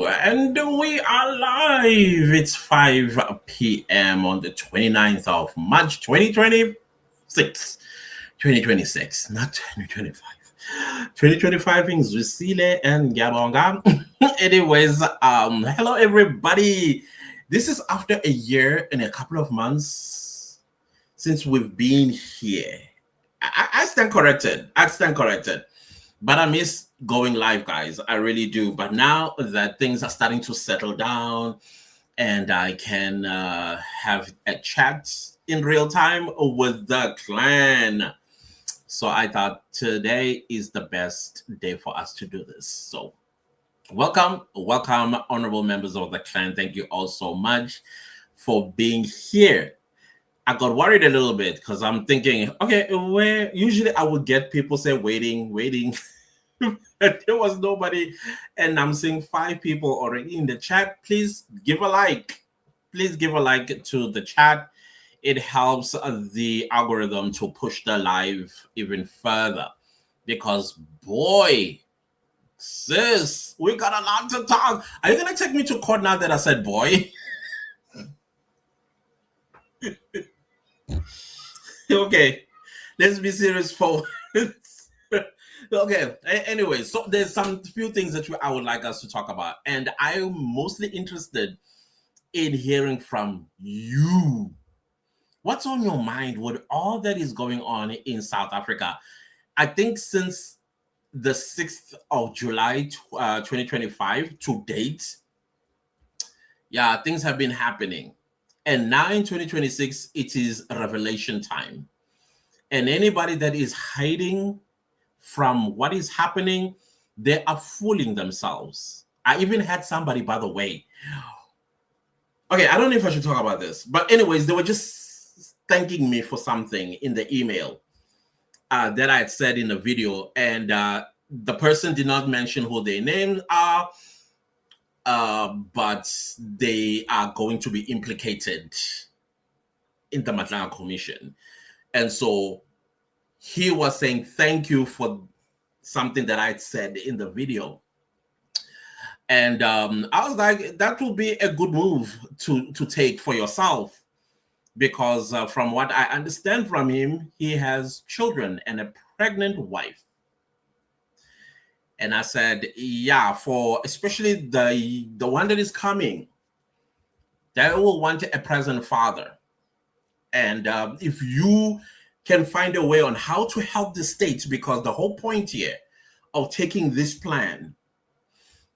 And we are live. It's 5 p.m. on the 29th of March 2026. 2026, not 2025. 2025 in Zwisile and Gabonga. Anyways, hello everybody. This is after a year and a couple of months since we've been here. I stand corrected. But I miss going live, guys. I really do. But now that things are starting to settle down and I can have a chat in real time with the clan. So I thought today is the best day for us to do this. So welcome, honorable members of the clan. Thank you all so much for being here. I got worried a little bit because I'm thinking, okay, where usually I would get people say waiting. There was nobody, and I'm seeing 5 people already in the chat. Please give a like. Please give a like to the chat. It helps the algorithm to push the live even further. Because boy, sis, we got a lot to talk. Are you gonna take me to court now that I said boy? Okay, let's be serious for okay. Anyway, so there's some few things that I would like us to talk about, and I'm mostly interested in hearing from you. What's on your mind with all that is going on in South Africa? I think since the 6th of July 2025 to date, yeah, things have been happening. And now in 2026, it is revelation time. And anybody that is hiding from what is happening, they are fooling themselves. I even had somebody, by the way. Okay, I don't know if I should talk about this. But anyways, they were just thanking me for something in the email that I had said in the video. And the person did not mention who their names are. But they are going to be implicated in the Madlanga Commission. And so he was saying thank you for something that I said in the video. And I was like, that will be a good move to take for yourself. Because from what I understand from him, he has children and a pregnant wife. And I said, yeah, for especially the one that is coming, they will want a present father. And if you can find a way on how to help the state, because the whole point here of taking this plan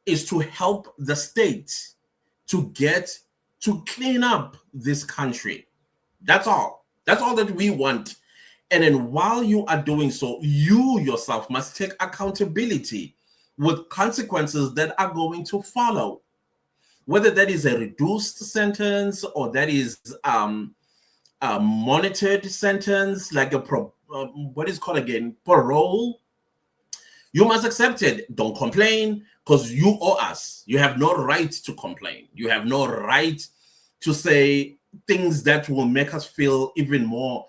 is to help the state to get to clean up this country. That's all. That's all that we want. And then while you are doing so, you yourself must take accountability with consequences that are going to follow. Whether that is a reduced sentence or that is a monitored sentence, like what is called again? Parole. You must accept it. Don't complain because you owe us. You have no right to complain. You have no right to say things that will make us feel even more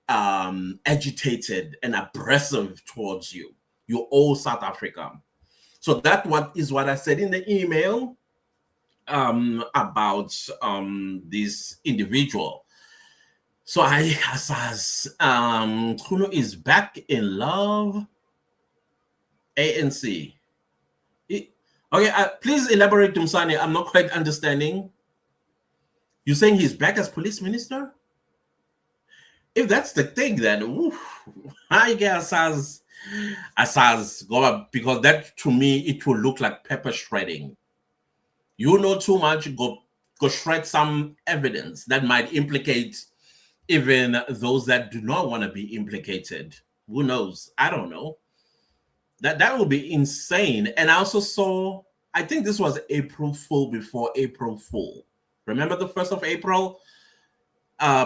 agitated and aggressive towards you. You owe South Africa. So that is what I said in the email about this individual. So I says Kuno is back in love. ANC. Okay, please elaborate, Dumsani. I'm not quite understanding. You're saying he's back as police minister? If that's the thing, then I guess as go up, because that to me it will look like pepper shredding. You know too much, go shred some evidence that might implicate even those that do not want to be implicated. Who knows? I don't know. That would be insane. And I also saw, I think this was April Fool before April Fool. Remember the 1st of April?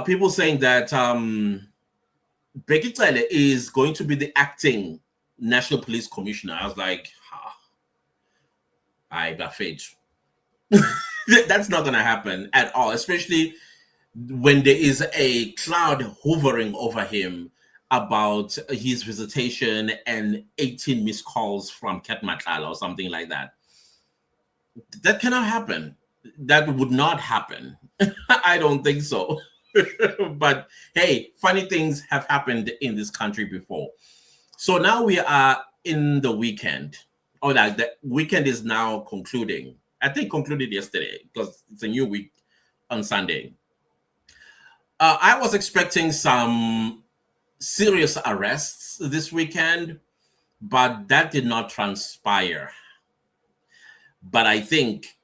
People saying that Bheki Cele is going to be the acting National Police Commissioner. I was like, I faith. That's not going to happen at all, especially when there is a cloud hovering over him about his visitation and 18 missed calls from Kat Matlala or something like that. That cannot happen. That would not happen. I don't think so. But hey, funny things have happened in this country before. So now we are in the weekend. Oh, that the weekend is now concluding. I think concluded yesterday because it's a new week on Sunday. I was expecting some serious arrests this weekend, but that did not transpire. But I think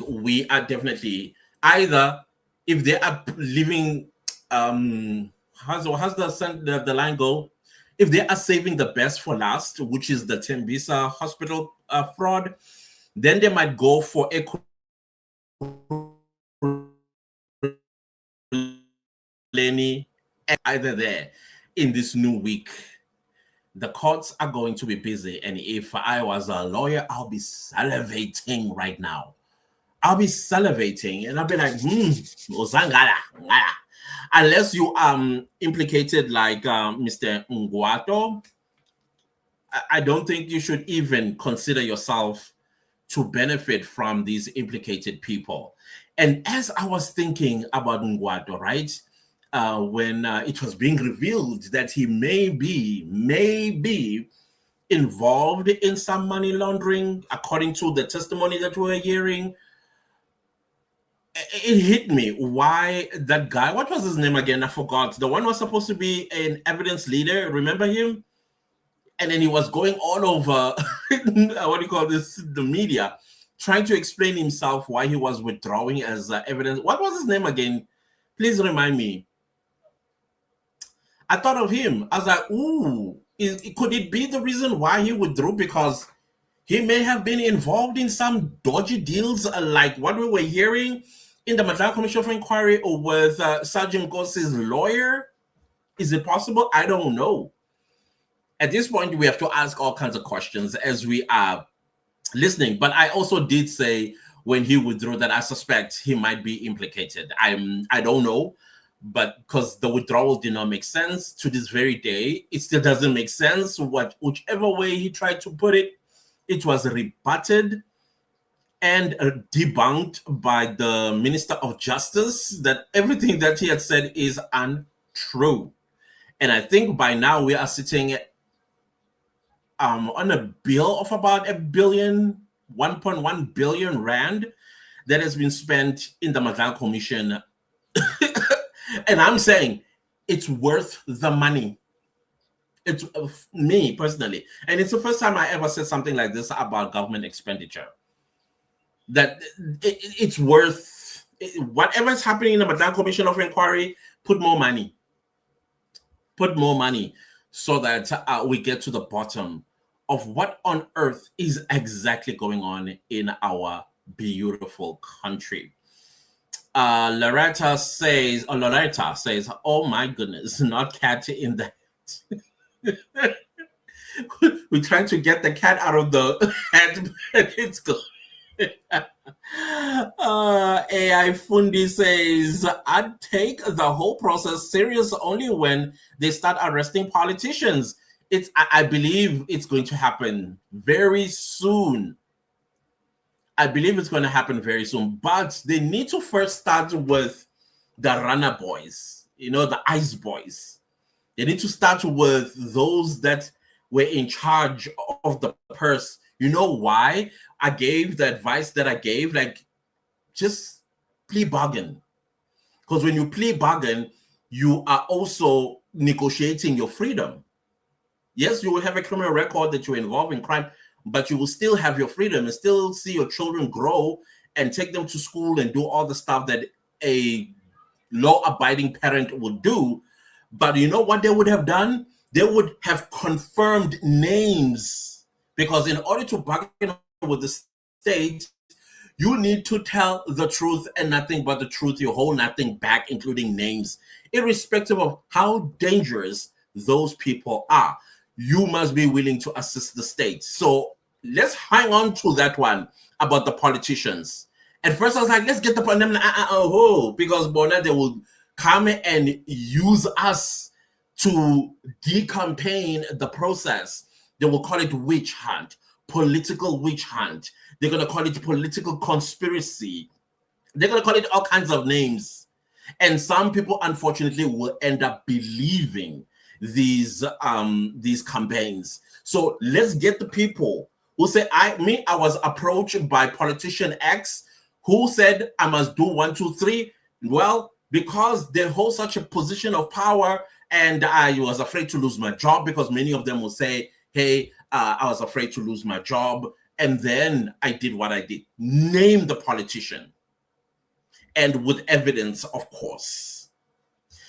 we are definitely either if they are living how's the line go? If they are saving the best for last, which is the Tembisa hospital fraud, then they might go for a either there in this new week. The courts are going to be busy, and if I was a lawyer, I'll be salivating right now. I'll be salivating, and I'll be like, Uzangala, ngala. Unless you implicated like Mr. Ngwato, I don't think you should even consider yourself to benefit from these implicated people. And as I was thinking about Ngwato, right, when it was being revealed that he may be involved in some money laundering, according to the testimony that we were hearing, it hit me why that guy, what was his name again? I forgot. The one was supposed to be an evidence leader. Remember him? And then he was going all over, what do you call this, the media, trying to explain himself why he was withdrawing as evidence. What was his name again? Please remind me. I thought of him. I was like, ooh, could it be the reason why he withdrew? Because he may have been involved in some dodgy deals like what we were hearing in the Madlanga Commission of Inquiry or with Sergeant Gosse's lawyer. Is it possible? I don't know. At this point, we have to ask all kinds of questions as we are listening. But I also did say when he withdrew that I suspect he might be implicated. I don't know, but because the withdrawal did not make sense to this very day, it still doesn't make sense. Whichever way he tried to put it, it was rebutted and debunked by the Minister of Justice that everything that he had said is untrue. And I think by now we are sitting on a bill of about $1.1 billion rand that has been spent in the Madlanga Commission. And I'm saying it's worth the money. It's me personally. And it's the first time I ever said something like this about government expenditure. That it's worth whatever's happening in the Madlanga Commission of Inquiry, put more money. Put more money so that we get to the bottom of what on earth is exactly going on in our beautiful country. Loretta says, oh my goodness, not cat in the hat. We're trying to get the cat out of the hat, but it's good. AI Fundi says, I'd take the whole process serious only when they start arresting politicians. I believe it's going to happen very soon. I believe it's going to happen very soon, but they need to first start with the runner boys, the ice boys. They need to start with those that were in charge of the purse. You know why I gave the advice that I gave? Like, just plea bargain. Because when you plea bargain, you are also negotiating your freedom. Yes, you will have a criminal record that you're involved in crime, but you will still have your freedom and still see your children grow and take them to school and do all the stuff that a law-abiding parent would do. But you know what they would have done? They would have confirmed names, because in order to bargain with the state, you need to tell the truth and nothing but the truth. You hold nothing back, including names, irrespective of how dangerous those people are. You must be willing to assist the state. So let's hang on to that one about the politicians. At first, I was like, let's get the because Bona, they will come and use us to decampaign the process. They will call it witch hunt. political witch hunt. They're going to call it political conspiracy. They're going to call it all kinds of names. And some people, unfortunately, will end up believing these campaigns. So let's get the people who say, I was approached by politician X who said I must do 1, 2, 3. Well, because they hold such a position of power, and I was afraid to lose my job, because many of them will say, hey, I was afraid to lose my job, and then I did what I did. Name the politician. And with evidence, of course.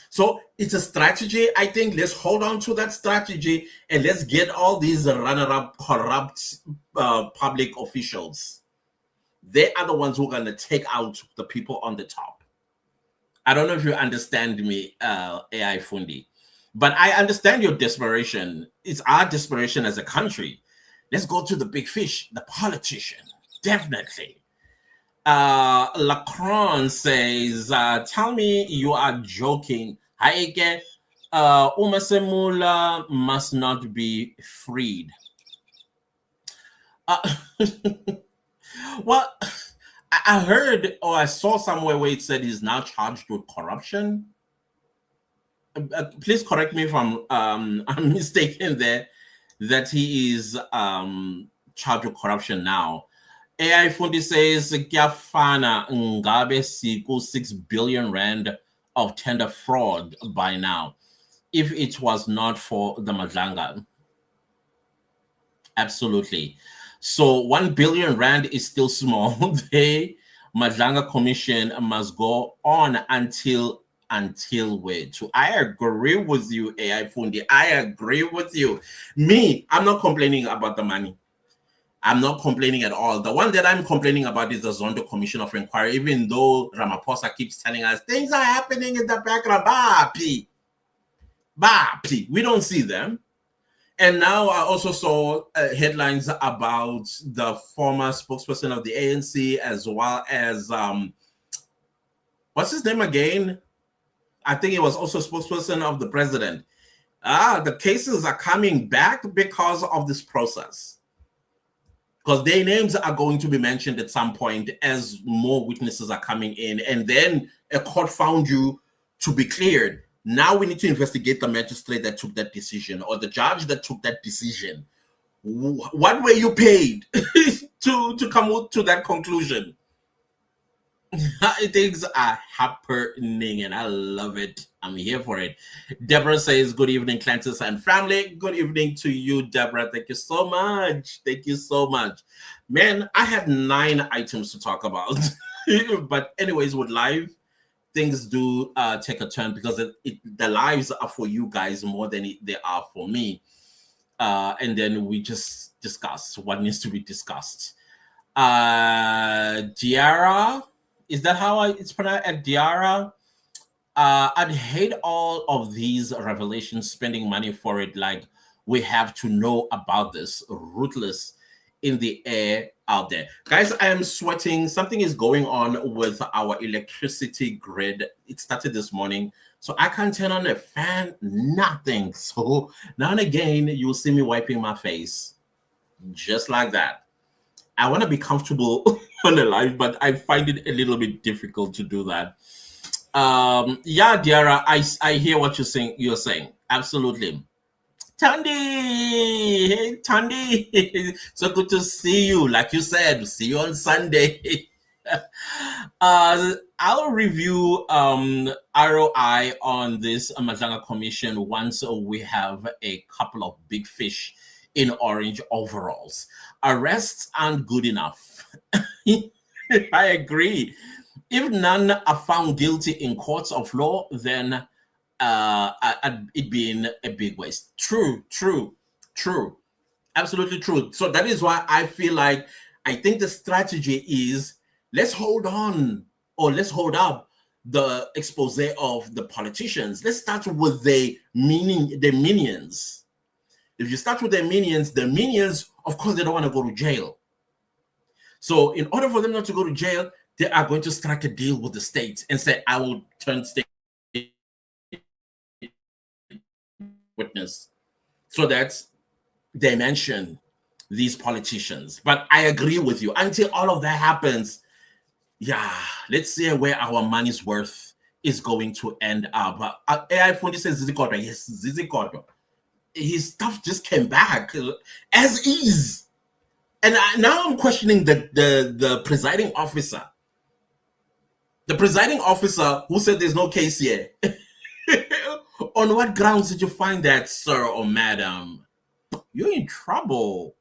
So it's a strategy. I think let's hold on to that strategy, and let's get all these runner-up corrupt public officials. They are the ones who are going to take out the people on the top. I don't know if you understand me, AI Fundi, but I understand your desperation. It's our desperation as a country. Let's go to the big fish, the politician, definitely. Lacron says, tell me you are joking. Haike, Umasemula must not be freed. Well, I heard, or I saw somewhere where it said he's now charged with corruption. Please correct me if I'm mistaken there, that he is charged with corruption now. AI Fundi says, Gyafana Ngabe Siku 6 billion rand of tender fraud by now, if it was not for the Madlanga. Absolutely. So 1 billion rand is still small. The Madlanga Commission must go on until we're to. I agree with you, AI Fundi. I agree with you. Me, I'm not complaining about the money. I'm not complaining at all. The one that I'm complaining about is the Zondo Commission of Inquiry, even though Ramaphosa keeps telling us things are happening in the background. Bapi. We don't see them. And now I also saw headlines about the former spokesperson of the ANC, as well as, what's his name again? I think he was also spokesperson of the president. The cases are coming back because of this process. Because their names are going to be mentioned at some point as more witnesses are coming in. And then a court found you to be cleared. Now we need to investigate the magistrate that took that decision, or the judge that took that decision. What were you paid to come to that conclusion? Things are happening, and I love it. I'm here for it. Deborah says, good evening, Clantis and family. Good evening to you, Deborah. Thank you so much. Thank you so much. Man, I had 9 items to talk about. But anyways, with live, things do take a turn, because the lives are for you guys more than they are for me. And then we just discuss what needs to be discussed. Diara, is that how it's pronounced? Diara? I'd hate all of these revelations, spending money for it. Like, we have to know about this. Ruthless in the air out there. Guys, I am sweating. Something is going on with our electricity grid. It started this morning, so I can't turn on a fan, nothing. So now and again, you'll see me wiping my face, just like that. I want to be comfortable on the live, but I find it a little bit difficult to do that. Yeah, Diara, I hear what you're saying. Absolutely. Tandy, hey Tandy, so good to see you. Like you said, see you on Sunday. I'll review ROI on this Madlanga Commission once we have a couple of big fish in orange overalls. Arrests aren't good enough. I agree. If none are found guilty in courts of law, then it being a big waste. True. Absolutely true. So that is why I feel like, I think the strategy is, let's hold on, or let's hold up the expose of the politicians. Let's start with the minions. If you start with the minions, of course, they don't want to go to jail. So in order for them not to go to jail, they are going to strike a deal with the state and say, I will turn state witness. So that's dimension. these politicians. But I agree with you. Until all of that happens, yeah, let's see where our money's worth is going to end up. AI Fundi says ZIYAKHALA. Yes, ZIYAKHALA. His stuff just came back as is. And now I'm questioning the presiding officer. The presiding officer who said there's no case here. On what grounds did you find that, sir or madam? You're in trouble.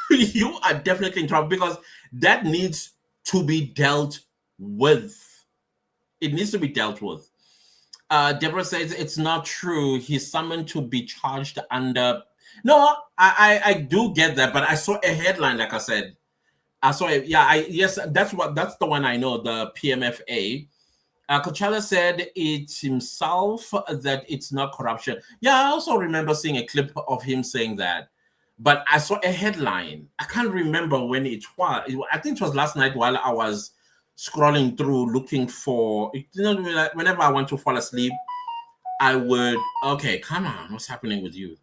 You are definitely in trouble, because that needs to be dealt with. It needs to be dealt with. Deborah says it's not true. He's summoned to be charged under. No, I do get that, but I saw a headline, like I said. I saw it. Yeah, yes, that's the one I know, the PMFA. Kachala said it himself that it's not corruption. Yeah, I also remember seeing a clip of him saying that. But I saw a headline. I can't remember when it was. I think it was last night while I was scrolling through looking for, whenever I want to fall asleep, I would, okay, come on, what's happening with you?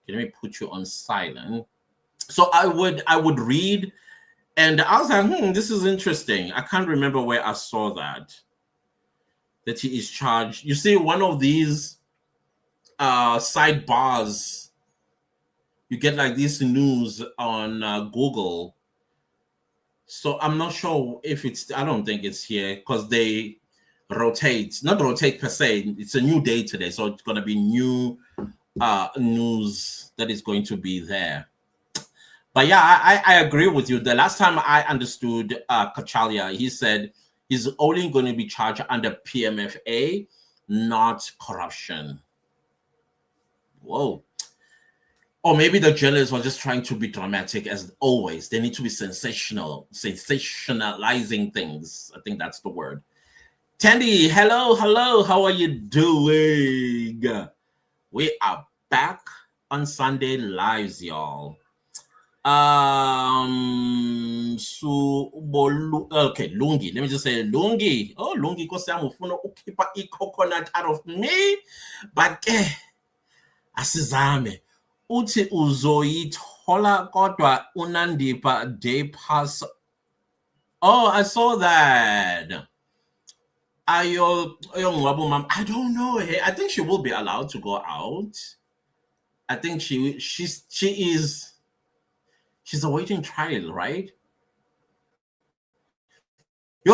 Okay, let me put you on silent. So I would read, and I was like, this is interesting. I can't remember where I saw that he is charged. You see, one of these sidebars, you get like this news on Google. So I'm not sure if it's, I don't think it's here, because they rotate, not rotate per se. It's a new day today. So it's going to be new news that is going to be there. But yeah, I agree with you. The last time I understood Kachalia, he said he's only going to be charged under PMFA, not corruption. Whoa. Or maybe the journalists were just trying to be dramatic, as always. They need to be sensationalizing things. I think that's the word. Tandy, hello. How are you doing? We are back on Sunday Lives, y'all. Okay, Lungi. Let me just say Lungi. Oh, Lungi, because I'm going to keep a coconut out of me. But asizame. Uthi uzoyithola kodwa unandipa day pass. Oh, I saw that. I don't know. I think she will be allowed to go out. I think she's awaiting trial, right?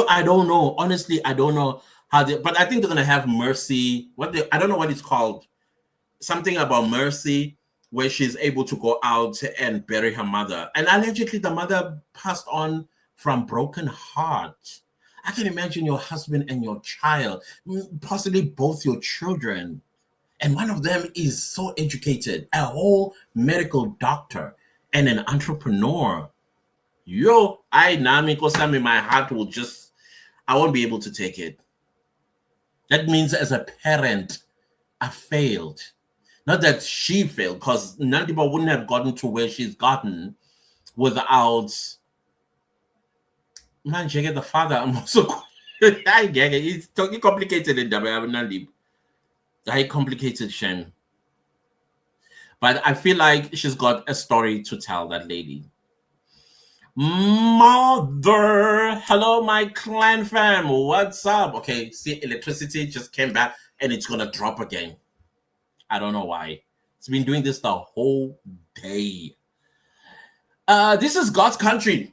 I don't know. Honestly, I don't know how but I think they're gonna have mercy. I don't know what it's called. Something about mercy, where she's able to go out and bury her mother. And allegedly the mother passed on from broken heart. I can imagine your husband and your child, possibly both your children. And one of them is so educated, a whole medical doctor and an entrepreneur. My heart will just, I won't be able to take it. That means as a parent, I failed. Not that she failed, because Nandiba wouldn't have gotten to where she's gotten without. Man, she get the father. I'm also. I get it. It's totally complicated in Nandib. Very complicated, Shen. But I feel like she's got a story to tell, that lady. Mother, hello, my clan fam. What's up? Okay, see, electricity just came back and it's gonna drop again. I don't know why. It's been doing this the whole day. This is God's country.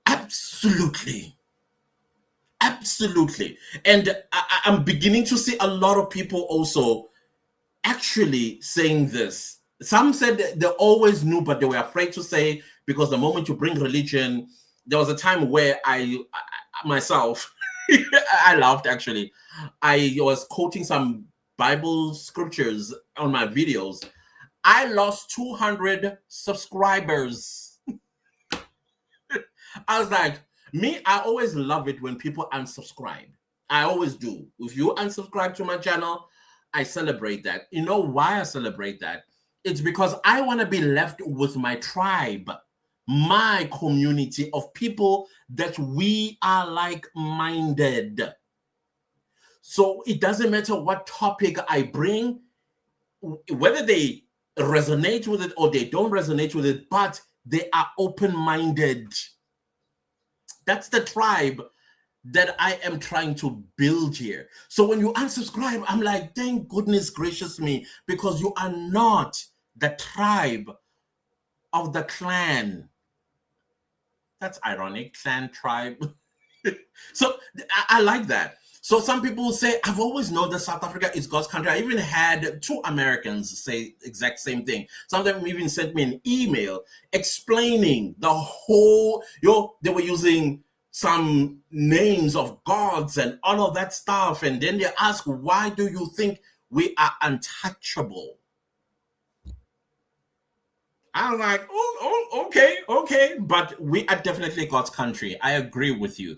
Absolutely. And I'm beginning to see a lot of people also actually saying this. Some said they always knew, but they were afraid to say, because the moment you bring religion, there was a time where I myself, I laughed actually. I was quoting some Bible scriptures on my videos. I lost 200 subscribers. I was like, I always love it when people unsubscribe. I always do. If you unsubscribe to my channel, I celebrate that. You know why I celebrate that? It's because I want to be left with my tribe, my community of people that we are like-minded. So it doesn't matter what topic I bring, whether they resonate with it or they don't resonate with it, but they are open-minded. That's the tribe that I am trying to build here. So when you unsubscribe, I'm like, thank goodness gracious me, because you are not the tribe of the clan. That's ironic, clan, tribe. So I like that. So some people say, I've always known that South Africa is God's country. I even had 2 Americans say exact same thing. Some of them even sent me an email explaining the whole, they were using some names of gods and all of that stuff. And then they ask, why do you think we are untouchable? I was like, okay. But we are definitely God's country. I agree with you.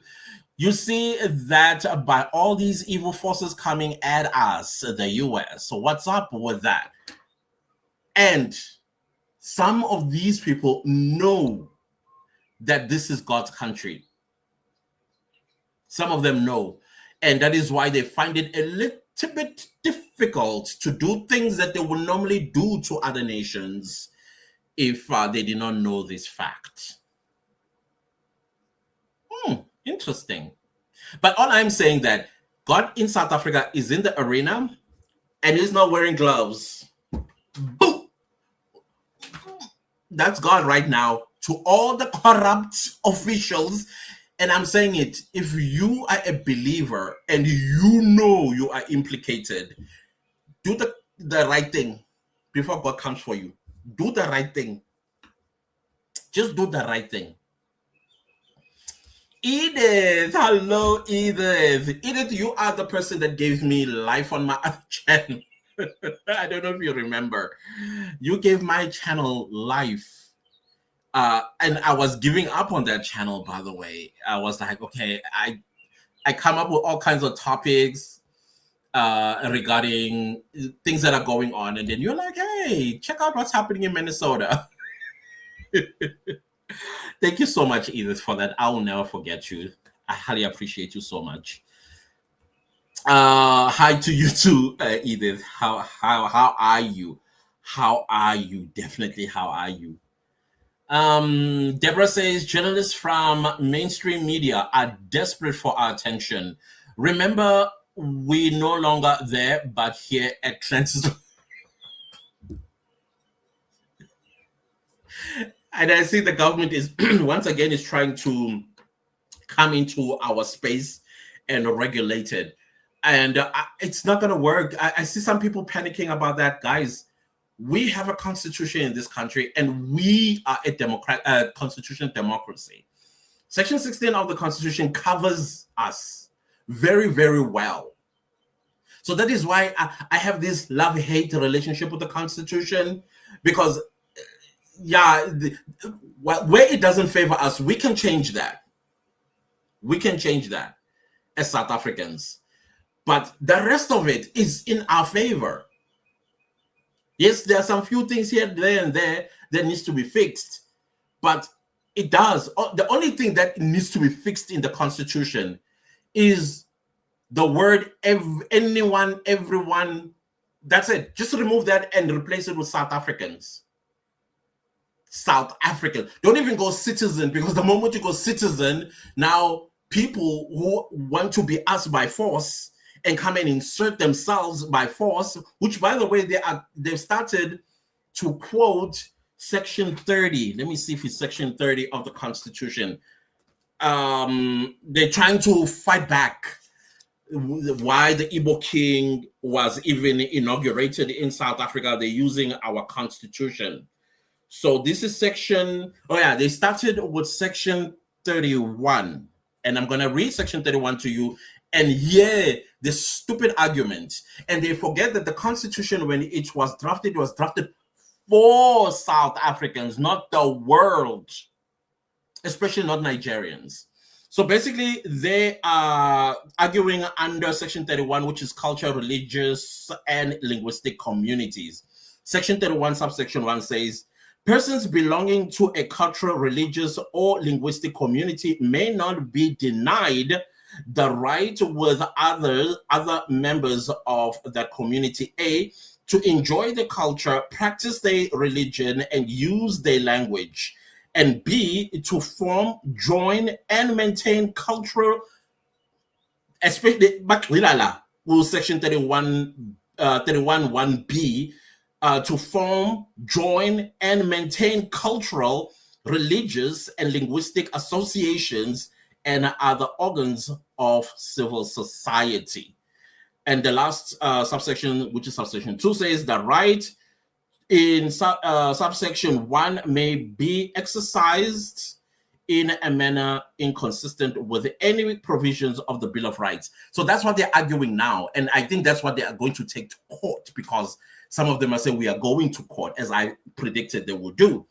You see that by all these evil forces coming at us, the US. So what's up with that? And some of these people know that this is God's country. Some of them know. And that is why they find it a little bit difficult to do things that they would normally do to other nations if they did not know this fact. Interesting. But all I'm saying that God in South Africa is in the arena and he's not wearing gloves. Boom! That's God right now to all the corrupt officials. And I'm saying it, if you are a believer and you know you are implicated, do the right thing before God comes for you. Do the right thing. Just do the right thing. Edith, hello, Edith. Edith, you are the person that gave me life on my channel. I don't know if you remember. You gave my channel life. And I was giving up on that channel, by the way. I was like, okay, I come up with all kinds of topics regarding things that are going on. And then you're like, hey, check out what's happening in Minnesota. Thank you so much, Edith, for that. I will never forget you. I highly appreciate you so much. Hi to you too, Edith. How are you? How are you? Definitely, how are you? Deborah says journalists from mainstream media are desperate for our attention. Remember, we're no longer there, but here at Clancy's. And I see the government is once again is trying to come into our space and regulate it. And it's not going to work. I see some people panicking about that. Guys, we have a constitution in this country and we are a constitutional democracy. Section 16 of the Constitution covers us very, very well. So that is why I have this love-hate relationship with the Constitution, because where it doesn't favor us, we can change that. We can change that as South Africans. But the rest of it is in our favor. Yes, there are some few things here, there, and there that needs to be fixed. But it does. The only thing that needs to be fixed in the Constitution is the word anyone, everyone. That's it. Just remove that and replace it with South Africans. South African. Don't even go citizen, because the moment you go citizen, now people who want to be us by force and come and insert themselves by force, which by the way, they've started to quote Section 30. Let me see if it's Section 30 of the Constitution. They're trying to fight back why the Igbo king was even inaugurated in South Africa. They're using our Constitution. So this is section, they started with Section 31. And I'm going to read Section 31 to you and hear the stupid argument. And they forget that the Constitution, when it was drafted for South Africans, not the world, especially not Nigerians. So basically, they are arguing under Section 31, which is culture, religious, and linguistic communities. Section 31, subsection 1 says, persons belonging to a cultural, religious, or linguistic community may not be denied the right with other members of that community, A, to enjoy the culture, practice their religion, and use their language. And B, to form, join, and maintain cultural, especially Bakwilala, section 31, 1B, to form, join, and maintain cultural, religious, and linguistic associations and other organs of civil society. And the last subsection, which is subsection 2, says the right in subsection 1 may be exercised in a manner inconsistent with any provisions of the Bill of Rights. So that's what they're arguing now. And I think that's what they are going to take to court, because some of them are saying we are going to court, as I predicted they will do,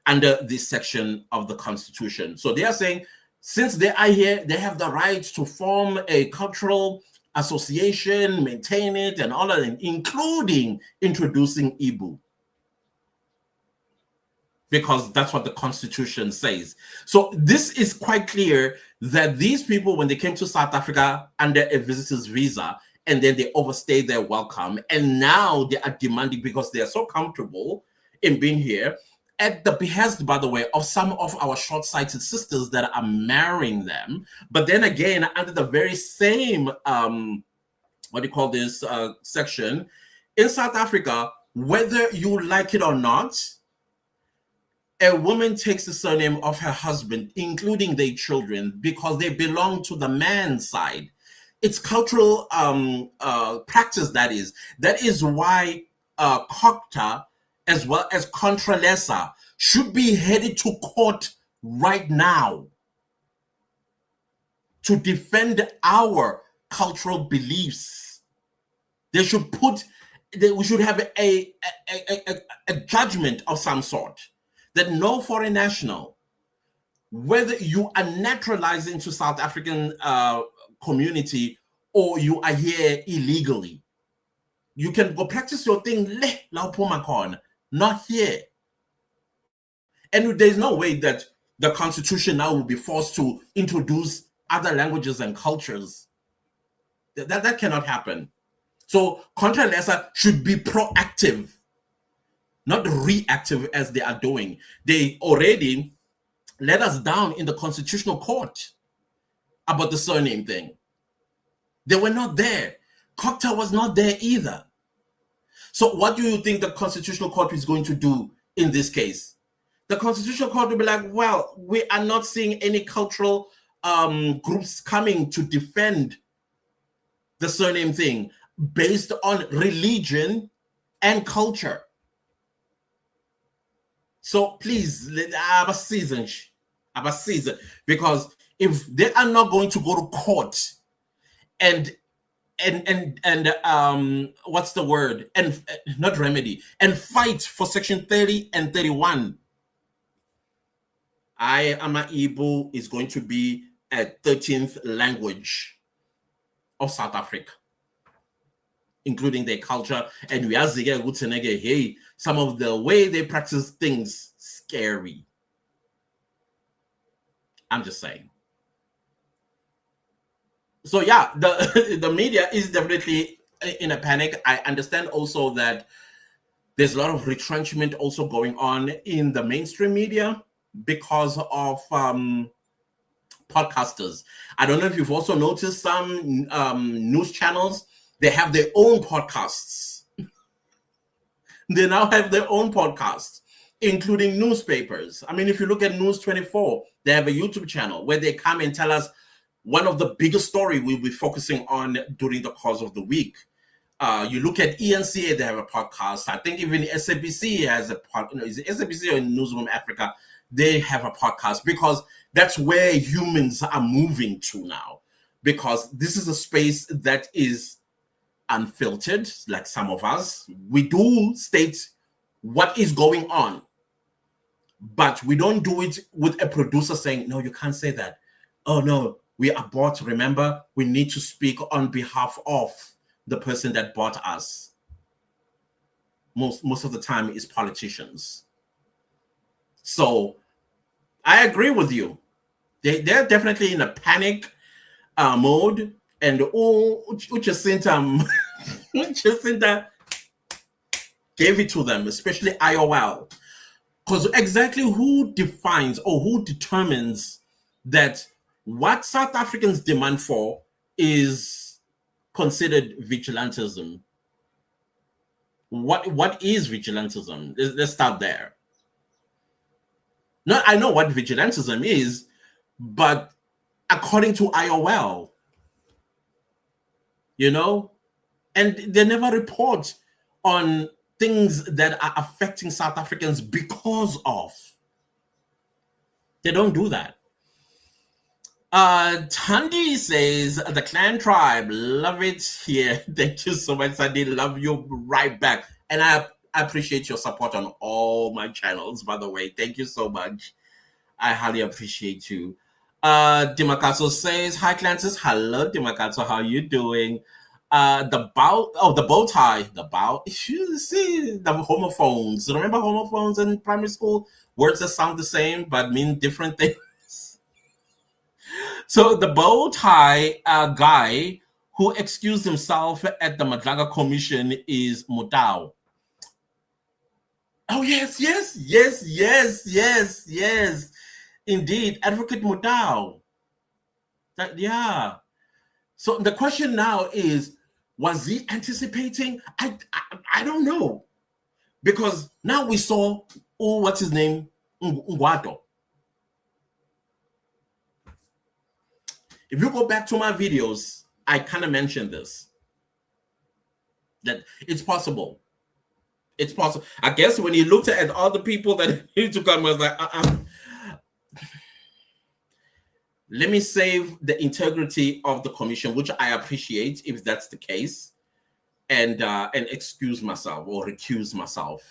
under this section of the Constitution. So they are saying, since they are here, they have the right to form a cultural association, maintain it, and all of them, including introducing Ibu, because that's what the Constitution says. So this is quite clear that these people, when they came to South Africa under a visitor's visa, and then they overstayed their welcome, and now they are demanding, because they are so comfortable in being here, at the behest, by the way, of some of our short-sighted sisters that are marrying them. But then again, under the very same, section, in South Africa, whether you like it or not, a woman takes the surname of her husband, including their children, because they belong to the man's side. It's cultural practice, that is. That is why COCTA, as well as Contralesa, should be headed to court right now to defend our cultural beliefs. We should have a judgment of some sort that no foreign national, whether you are naturalized into South African community or you are here illegally, you can go practice your thing, not here. And there's no way that the Constitution now will be forced to introduce other languages and cultures. That cannot happen. So Contralesa should be proactive, not reactive as they are doing. They already let us down in the Constitutional Court about the surname thing. They were not there. COCTA was not there either. So what do you think the Constitutional Court is going to do in this case? The Constitutional Court will be like, well, we are not seeing any cultural groups coming to defend the surname thing based on religion and culture. So please, because if they are not going to go to court and what's the word? And not remedy, and fight for section 30 and 31. Igbo is going to be a 13th language of South Africa, including their culture. And we are hey, some of the way they practice things scary. I'm just saying. So yeah, the media is definitely in a panic. I understand also that there's a lot of retrenchment also going on in the mainstream media because of podcasters. I don't know if you've also noticed some news channels, they have their own podcasts. They now have their own podcasts, including newspapers. I mean, if you look at News 24, they have a YouTube channel where they come and tell us one of the biggest story we'll be focusing on during the course of the week. You look at ENCA, they have a podcast. I think even SABC has a podcast. Is it SABC or Newsroom Africa? They have a podcast, because that's where humans are moving to now. Because this is a space that is unfiltered, like some of us. We do state what is going on, but we don't do it with a producer saying, no, you can't say that. Oh, no, we are bought. Remember, we need to speak on behalf of the person that bought us. Most of the time is politicians. So I agree with you. They're definitely in a panic mode. And Jacinta, gave it to them, especially IOL. Because exactly who defines or who determines that what South Africans demand for is considered vigilantism? What is vigilantism? Let's start there. Now, I know what vigilantism is, but according to IOL, and they never report on things that are affecting South Africans because of. They don't do that. Tandy says, the clan tribe, love it here. Thank you so much, Sandy. Love you right back. And I appreciate your support on all my channels, by the way. Thank you so much. I highly appreciate you. Dimakaso says, hi, Clancis. Hello, Dimakaso. How are you doing? The bow tie. You see, the homophones. Remember homophones in primary school? Words that sound the same but mean different things. So the bow tie guy who excused himself at the Madlanga Commission is Mutau. Oh, yes. Indeed, Advocate Mutau. Yeah. So the question now is, was he anticipating? I don't know. Because now we saw, what's his name? Ngwato. If you go back to my videos, I kind of mentioned this. That it's possible. It's possible. I guess when he looked at all the people that need to come, I was like, let me save the integrity of the commission, which I appreciate if that's the case, and excuse myself or recuse myself.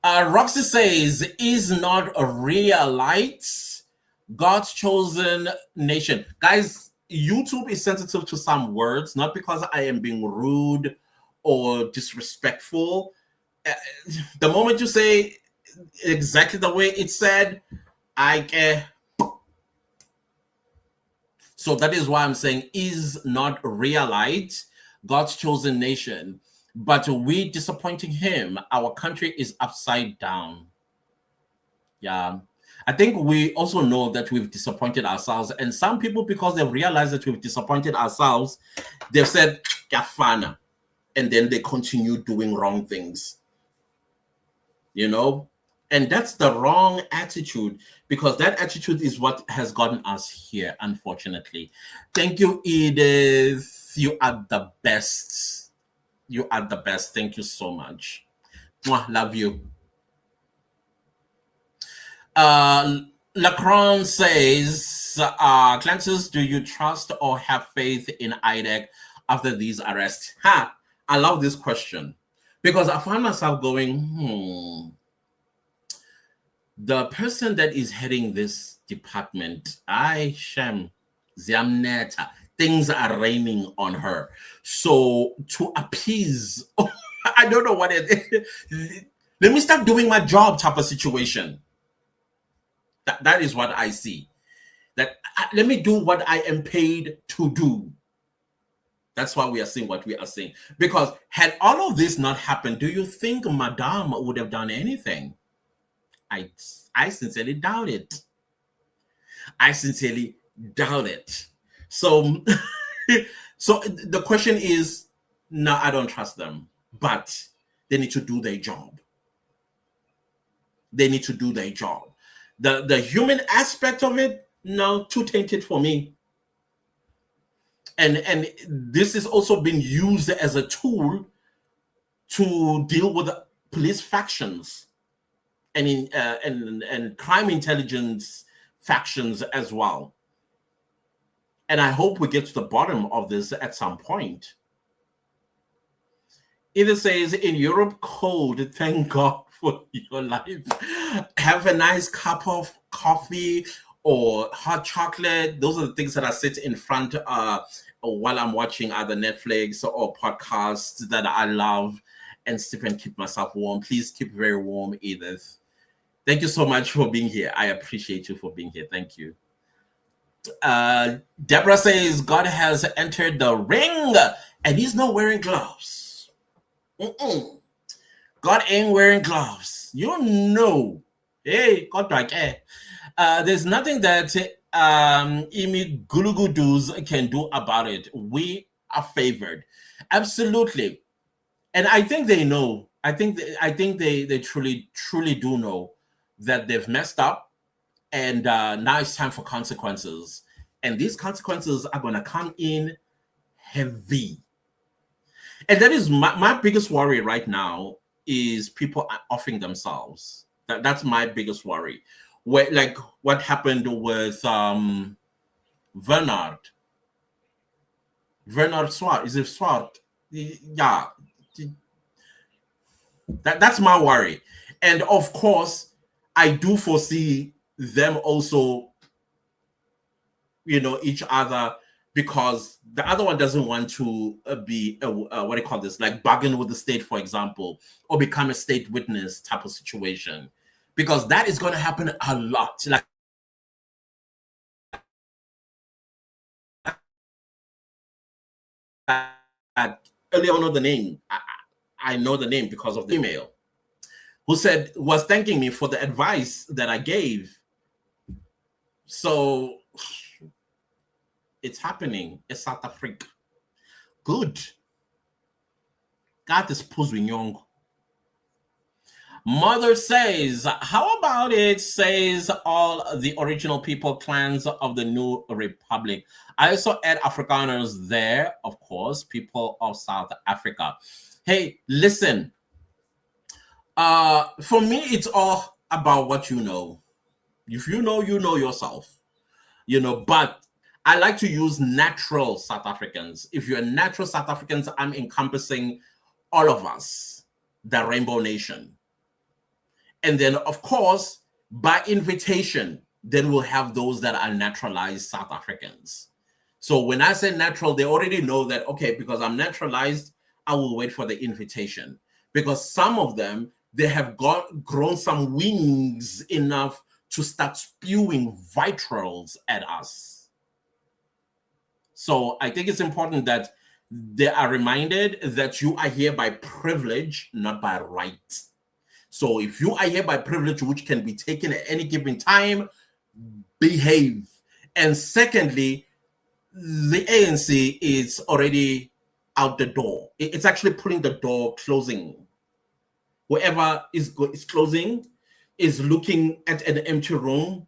Roxy says, is not a real light God's chosen nation. Guys, YouTube is sensitive to some words, not because I am being rude or disrespectful. The moment you say exactly the way it's said, I care. So that is why I'm saying is not real light, God's chosen nation. But we disappointing him, our country is upside down. Yeah. I think we also know that we've disappointed ourselves. And some people, because they've realized that we've disappointed ourselves, they've said, Gafana. And then they continue doing wrong things. And that's the wrong attitude, because that attitude is what has gotten us here, unfortunately. Thank you, Edith. You are the best. You are the best. Thank you so much. Mwah, love you. Lacron says, Clancis, do you trust or have faith in IDEC after these arrests? I love this question, because I find myself going, the person that is heading this department, Ziamneta, things are raining on her. So to appease, I don't know what it is. Let me start doing my job type of situation. That is what I see. That let me do what I am paid to do. That's why we are seeing what we are seeing. Because had all of this not happened, do you think Madame would have done anything? I sincerely doubt it. I sincerely doubt it. So, so the question is, no, I don't trust them. But they need to do their job. They need to do their job. The human aspect of it, no, too tainted for me. And this is also being used as a tool to deal with police factions and crime intelligence factions as well. And I hope we get to the bottom of this at some point. Either says, in Europe cold, thank God for your life. Have a nice cup of coffee or hot chocolate. Those are the things that I sit in front while I'm watching either Netflix or podcasts that I love and sip and keep myself warm. Please keep very warm, Edith. Thank you so much for being here. I appreciate you for being here. Thank you. Deborah says, God has entered the ring and he's not wearing gloves. God ain't wearing gloves. You know. Hey, God like there's nothing that Imi Gulugudus can do about it. We are favored. Absolutely. And I think they know. I think they truly do know that they've messed up, and now it's time for consequences. And these consequences are going to come in heavy. And that is my biggest worry right now is people are offing themselves. That's my biggest worry. Like what happened with Bernard Swart. Is it Swart? Yeah. That's my worry. And of course, I do foresee them also, each other, because the other one doesn't want to be what do you call this, like bargain with the state, for example, or become a state witness type of situation, because that is going to happen a lot. Like earlier on, the name I know the name because of the email, who was thanking me for the advice that I gave. So it's happening. It's South Africa. Good. God is pushing young. Mother says, how about it says all the original people clans of the new republic? I also add Afrikaners there, of course, people of South Africa. Hey, listen. For me, it's all about what you know. If you know yourself. But I like to use natural South Africans. If you're natural South Africans, I'm encompassing all of us, the Rainbow Nation. And then, of course, by invitation, then we'll have those that are naturalized South Africans. So when I say natural, they already know that, okay, because I'm naturalized, I will wait for the invitation. Because some of them, they have grown some wings enough to start spewing vitriol at us. So I think it's important that they are reminded that you are here by privilege, not by right. So if you are here by privilege, which can be taken at any given time, behave. And secondly, the ANC is already out the door. It's actually pulling the door, closing. Whoever is closing is looking at an empty room,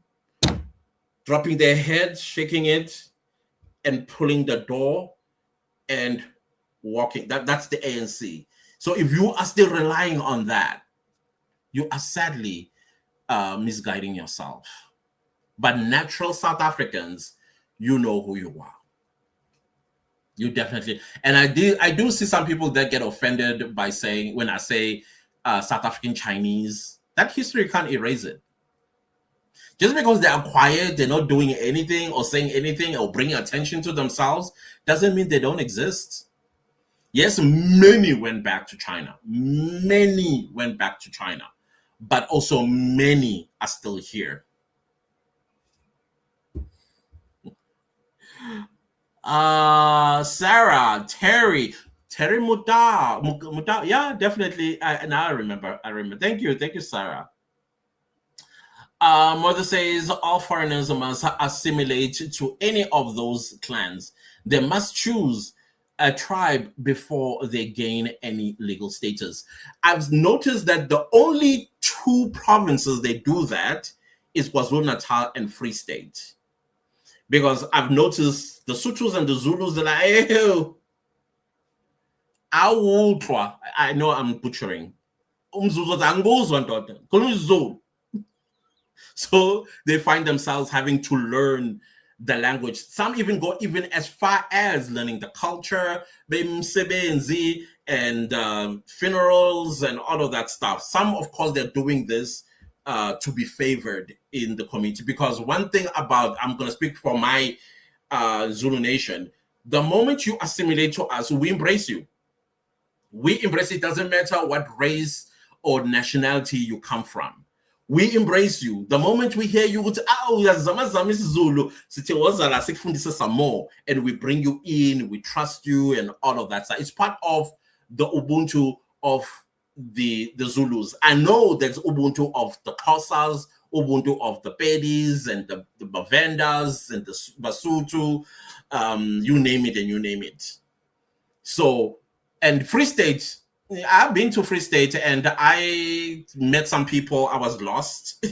dropping their head, shaking it, and pulling the door and walking. That's the ANC. So if you are still relying on that, you are sadly misguiding yourself. But natural South Africans, you know who you are. You definitely. And I do see some people that get offended by saying, when I say South African Chinese, that history can't erase it. Just because they are quiet, they're not doing anything or saying anything or bringing attention to themselves, doesn't mean they don't exist. Yes, many went back to China. Many went back to China. But also many are still here. Sarah, Terry Muta. Yeah, definitely. Now I remember. Thank you, Sarah. Mother says all foreigners must assimilate to any of those clans. They must choose a tribe before they gain any legal status. I've noticed that the only two provinces they do that is KwaZulu-Natal and Free State. Because I've noticed the Sutus and the Zulus, they're like, hey, I know I'm butchering. So they find themselves having to learn the language. Some even go as far as learning the culture, and funerals and all of that stuff. Some, of course, they're doing this to be favored in the community. Because one thing about, I'm going to speak for my Zulu nation, the moment you assimilate to us, we embrace you. We embrace it. Doesn't matter what race or nationality you come from. We embrace you. The moment we hear you, Zulu, some more, and we bring you in, we trust you, and all of that. So it's part of the Ubuntu of the Zulus. I know there's Ubuntu of the Xhosas, Ubuntu of the Pedis and the Bavendas and the Basotho, you name it and you name it. So, and Free State, I've been to Free State and I met some people. I was lost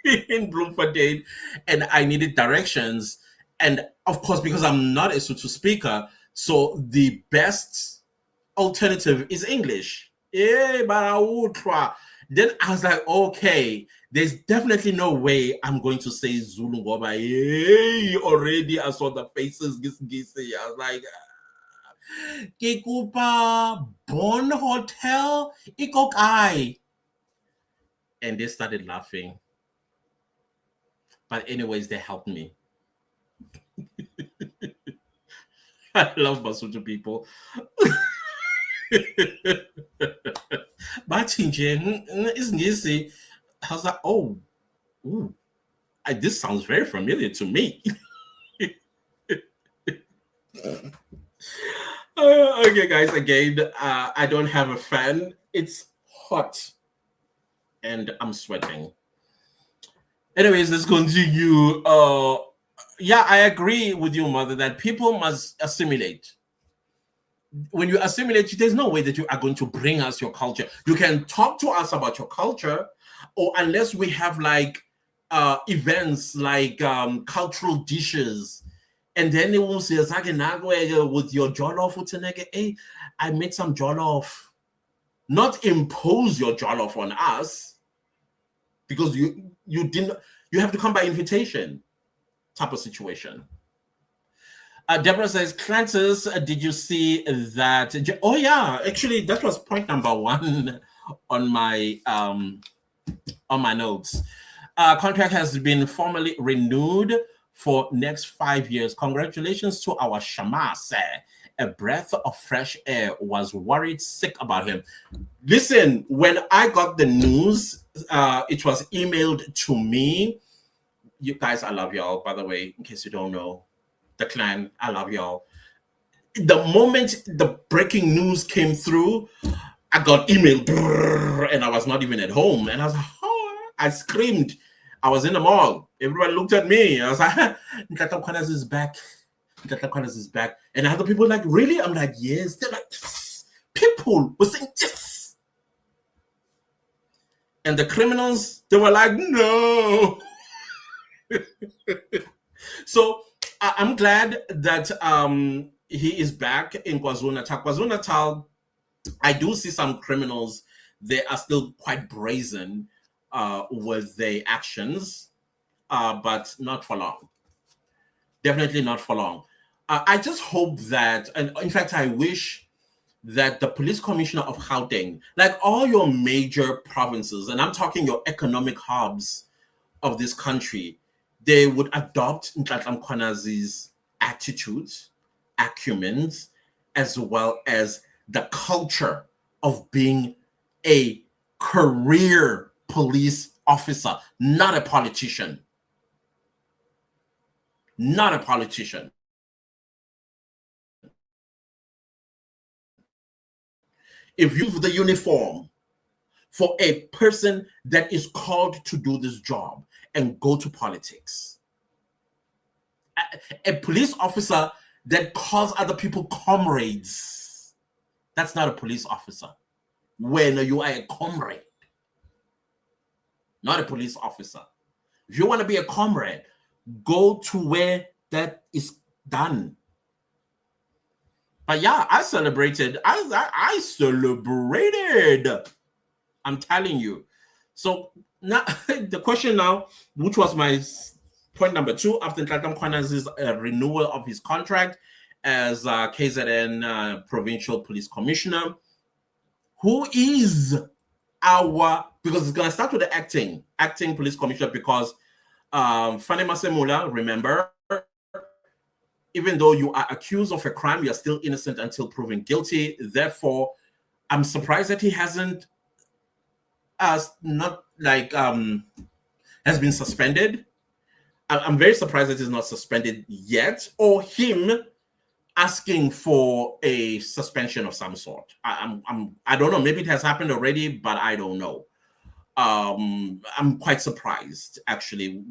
in Bloemfontein and I needed directions. And of course, because I'm not a Sotho speaker, so the best alternative is English. Yeah, but I will try. Then I was like, okay, there's definitely no way I'm going to say Zulu Ngoba. Hey, already I saw the faces. I was like, Kikupa Bon Hotel Ikokai. And they started laughing. But anyways, they helped me. I love Basotho people. But isn't I was like, oh, ooh, this sounds very familiar to me. Okay, guys, again, I don't have a fan. It's hot and I'm sweating. Anyways, let's continue. Yeah, I agree with you, Mother, that people must assimilate. When you assimilate, there's no way that you are going to bring us your culture. You can talk to us about your culture, or unless we have like events like cultural dishes, and then they will say, with your jollof, hey, I made some jollof. Not impose your jollof on us, because you have to come by invitation type of situation. Deborah says, Clancis, did you see that? Oh yeah, actually, that was point number 1 on my notes. Contract has been formally renewed for next 5 years. Congratulations to our Shamas. A breath of fresh air. Was worried sick about him. Listen, when I got the news, it was emailed to me. You guys, I love y'all, by the way, in case you don't know. The clan, I love y'all. The moment the breaking news came through, I got emailed and I was not even at home. And I was like, oh, I screamed. I was in the mall. Everybody looked at me. I was like, Nkata Kwanas is back. Nkata Kwanas is back. And other people were like, really? I'm like, yes. They're like, yes. People were saying, yes. And the criminals, they were like, no. So I'm glad that he is back in KwaZulu-Natal. KwaZulu-Natal, I do see some criminals. They are still quite brazen with their actions, but not for long. Definitely not for long. I just hope that, and in fact, I wish that the police commissioner of Gauteng, like all your major provinces, and I'm talking your economic hubs of this country, they would adopt Nhlanhla Mkhwanazi's attitudes, acumens, as well as the culture of being a career police officer, not a politician. Not a politician. If you use the uniform for a person that is called to do this job and go to politics, a police officer that calls other people comrades, that's not a police officer. When you are a comrade, not a police officer. If you want to be a comrade, go to where that is done. But yeah, I celebrated. I celebrated. I'm telling you. So now the question now, which was my point number 2, after Nhlanhla Mkhwanazi's renewal of his contract as KZN Provincial Police Commissioner, who is our, because it's going to start with the acting police commissioner, because Fane Masemula, remember, even though you are accused of a crime, you're still innocent until proven guilty. Therefore, I'm surprised that he hasn't has been suspended. I'm very surprised that he's not suspended yet, or him asking for a suspension of some sort. I don't know. Maybe it has happened already, but I don't know. I'm quite surprised, actually.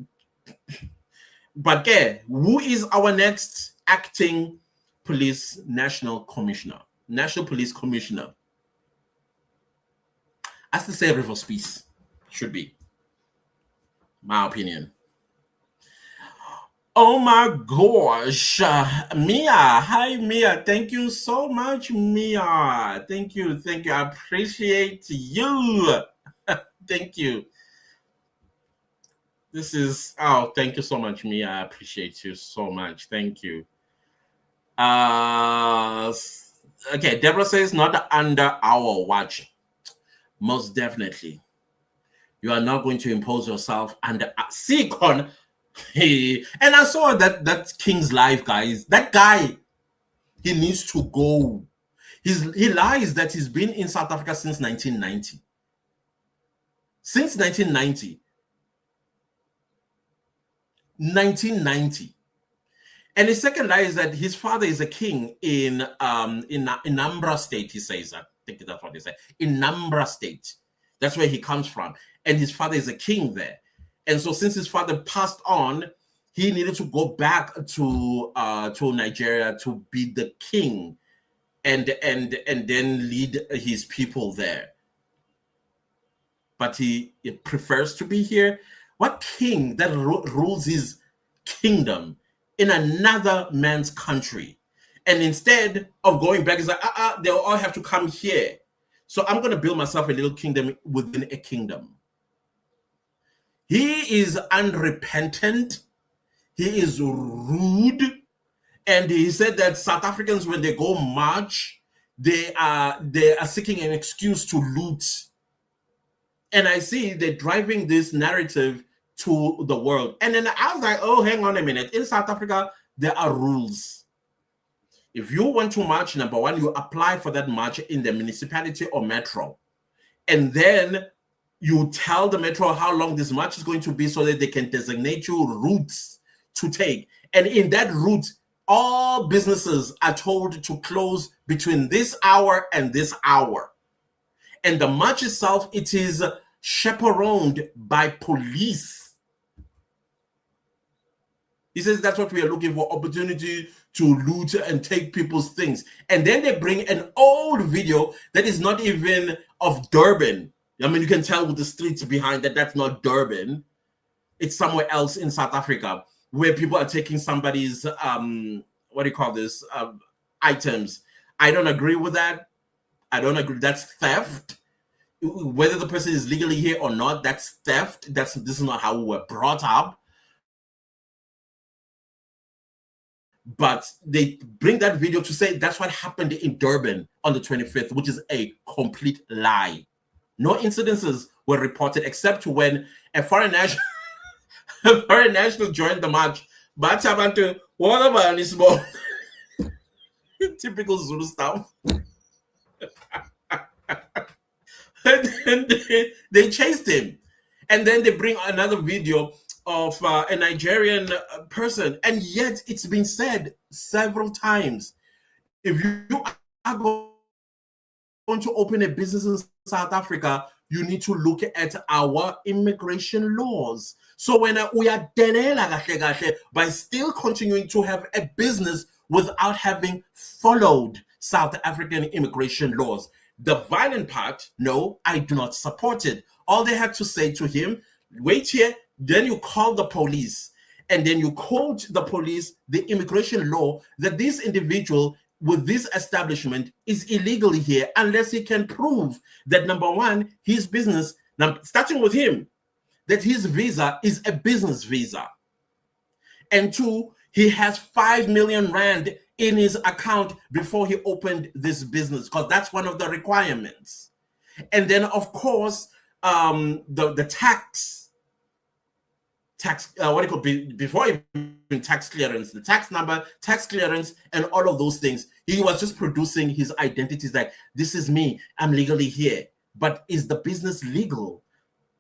But yeah, who is our next acting police national police commissioner? As to say, Rivers Peace should be, my opinion. Oh my gosh, Mia. Hi, Mia. Thank you so much, Mia. Thank you. I appreciate you. Thank you. Thank you so much, Mia. I appreciate you so much. Thank you. Okay, Deborah says not under our watch. Most definitely. You are not going to impose yourself under Seacon. And I saw that King's live, guys. That guy, he needs to go. He lies that he's been in South Africa since 1990. Since 1990. 1990. And the second lie is that his father is a king in Nambra State, he says. I think that's what he said. In Nambra State. That's where he comes from. And his father is a king there. And so since his father passed on, he needed to go back to Nigeria to be the king and then lead his people there. But he prefers to be here. What king that rules his kingdom in another man's country? And instead of going back, he's like, they'll all have to come here. So I'm going to build myself a little kingdom within a kingdom. He is unrepentant. He is rude. And he said that South Africans, when they go march, they are seeking an excuse to loot. And I see they're driving this narrative to the world. And then I was like, oh, hang on a minute. In South Africa, there are rules. If you want to march, number one, you apply for that march in the municipality or metro. And then you tell the metro how long this march is going to be so that they can designate you routes to take. And in that route, all businesses are told to close between this hour and this hour. And the march itself, it is chaperoned by police. He says that's what we are looking for, opportunity to loot and take people's things. And then they bring an old video that is not even of Durban. I mean, you can tell with the streets behind that's not Durban. It's somewhere else in South Africa where people are taking somebody's, items. I don't agree with that. I don't agree. That's theft. Whether the person is legally here or not, that's theft. This is not how we were brought up. But they bring that video to say that's what happened in Durban on the 25th, which is a complete lie. No incidences were reported except when a foreign national joined the march. But what about this more? Typical Zulu stuff. And they chased him. And then they bring another video of a Nigerian person. And yet it's been said several times, if you are going to open a business in South Africa, you need to look at our immigration laws. So when we are by still continuing to have a business without having followed South African immigration laws. The violent part, no, I do not support it. All they had to say to him, wait here, then you call the police, and then you quote the police the immigration law that this individual with this establishment is illegally here unless he can prove that, number one, his business, now starting with him, that his visa is a business visa, and two, he has 5 million rand in his account before he opened this business, because that's one of the requirements. And then, of course, the tax, before even tax clearance, the tax number, tax clearance, and all of those things. He was just producing his identities like, this is me, I'm legally here. But is the business legal?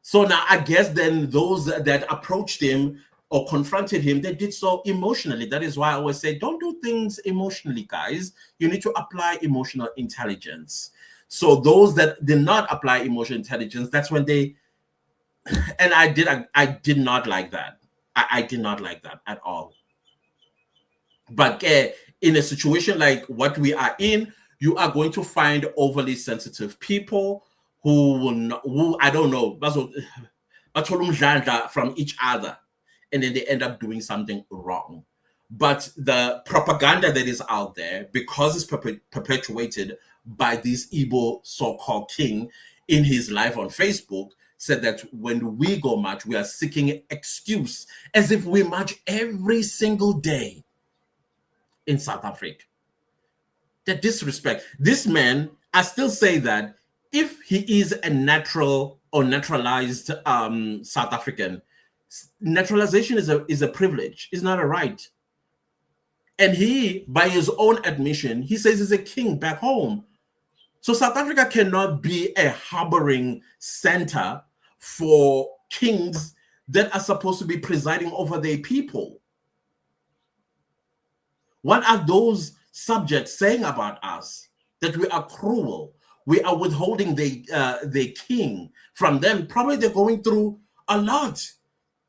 So now I guess then those that approached him or confronted him, they did so emotionally. That is why I always say, don't do things emotionally, guys. You need to apply emotional intelligence. So those that did not apply emotional intelligence, that's when they, and I did not like that. I did not like that at all. But in a situation like what we are in, you are going to find overly sensitive people who will not, who I don't know, from each other, and then they end up doing something wrong. But the propaganda that is out there, because it's perpetuated by this Igbo so-called king in his live on Facebook, said that when we go march, we are seeking excuse, as if we march every single day in South Africa. The disrespect. This man, I still say that if he is a natural or naturalized South African, naturalization is a privilege. It's not a right. And he, by his own admission, he says he's a king back home. So South Africa cannot be a harboring center for kings that are supposed to be presiding over their people. What are those subjects saying about us? That we are cruel. We are withholding the king from them. Probably they're going through a lot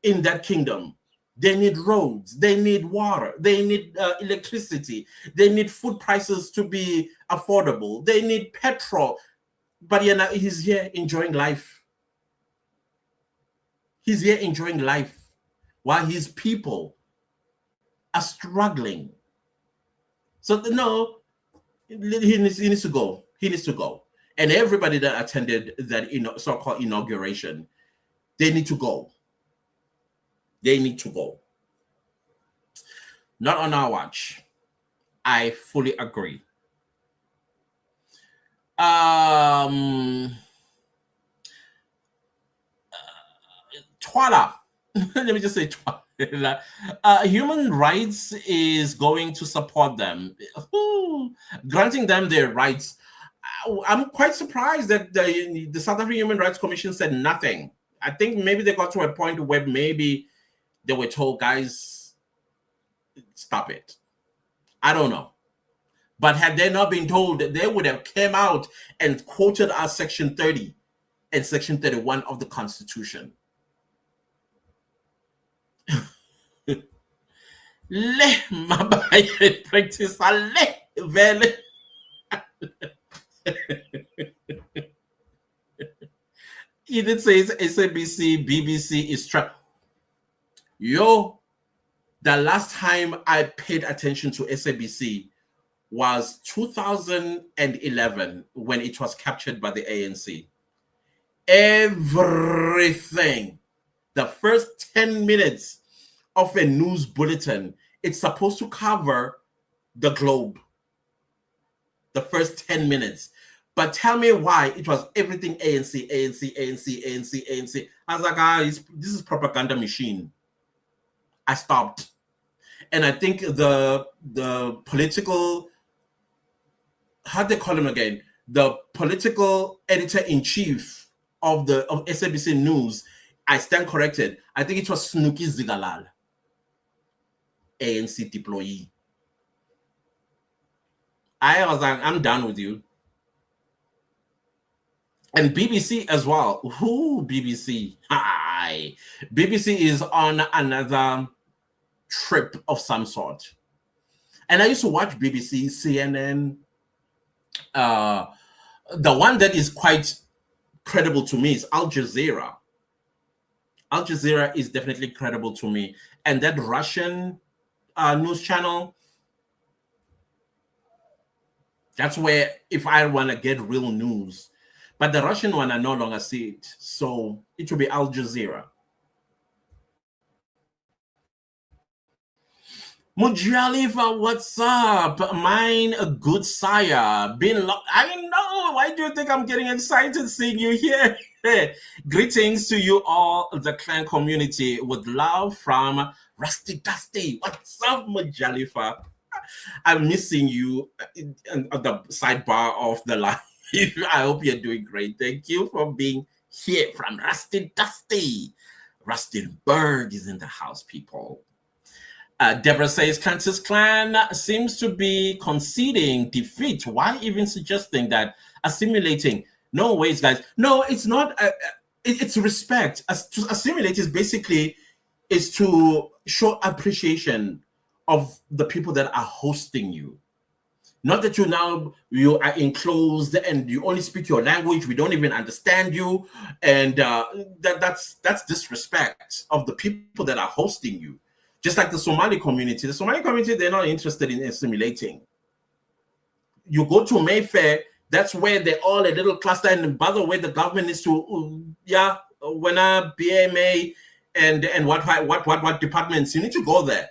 in that kingdom. They need roads, they need water, they need electricity, they need food prices to be affordable, they need petrol. But he's here enjoying life. He's here enjoying life while his people are struggling. So no, he needs to go. He needs to go. And everybody that attended that so-called inauguration, they need to go. They need to go. Not on our watch. I fully agree. Twala. Let me just say Twala. Human rights is going to support them. Granting them their rights. I'm quite surprised that the South African Human Rights Commission said nothing. I think maybe they got to a point where maybe they were told, guys, stop it. I don't know. But had they not been told, they would have came out and quoted us Section 30 and Section 31 of the Constitution. Le mabaye practice le vele. He did say SABC, BBC is trapped. Yo, the last time I paid attention to SABC was 2011 when it was captured by the ANC. Everything, the first 10 minutes of a news bulletin, it's supposed to cover the globe. The first 10 minutes. But tell me why it was everything ANC, ANC, ANC, ANC, ANC. I was like, guys, this is propaganda machine. I stopped. And I think the political, how do they call him again? The political editor-in-chief of SABC News, I stand corrected. I think it was Snooki Zigalal, ANC deployee. I was like, I'm done with you. And BBC as well. Who BBC? Hi. BBC is on another trip of some sort. And I used to watch BBC, CNN. The one that is quite credible to me is Al Jazeera. Al Jazeera is definitely credible to me. And that Russian news channel, that's where if I want to get real news. But the Russian one, I no longer see it. So it will be Al Jazeera. Mujalifa, what's up? Mine, a good sire. I know. Why do you think I'm getting excited seeing you here? Greetings to you all, the clan community, with love from Rusty Dusty. What's up, Mujalifa? I'm missing you at the sidebar of the live. I hope you're doing great. Thank you for being here from Rusty Dusty. Rustenburg is in the house, people. Deborah says Clancy's clan seems to be conceding defeat. Why even suggesting that assimilating? No ways, guys. No, it's not. It's respect. To assimilate is basically is to show appreciation of the people that are hosting you. Not that you are enclosed and you only speak your language. We don't even understand you, and that's disrespect of the people that are hosting you. Just like the Somali community. The Somali community, they're not interested in assimilating. You go to Mayfair, that's where they're all a little cluster. And by the way, the government is to, when a BMA and what departments, you need to go there.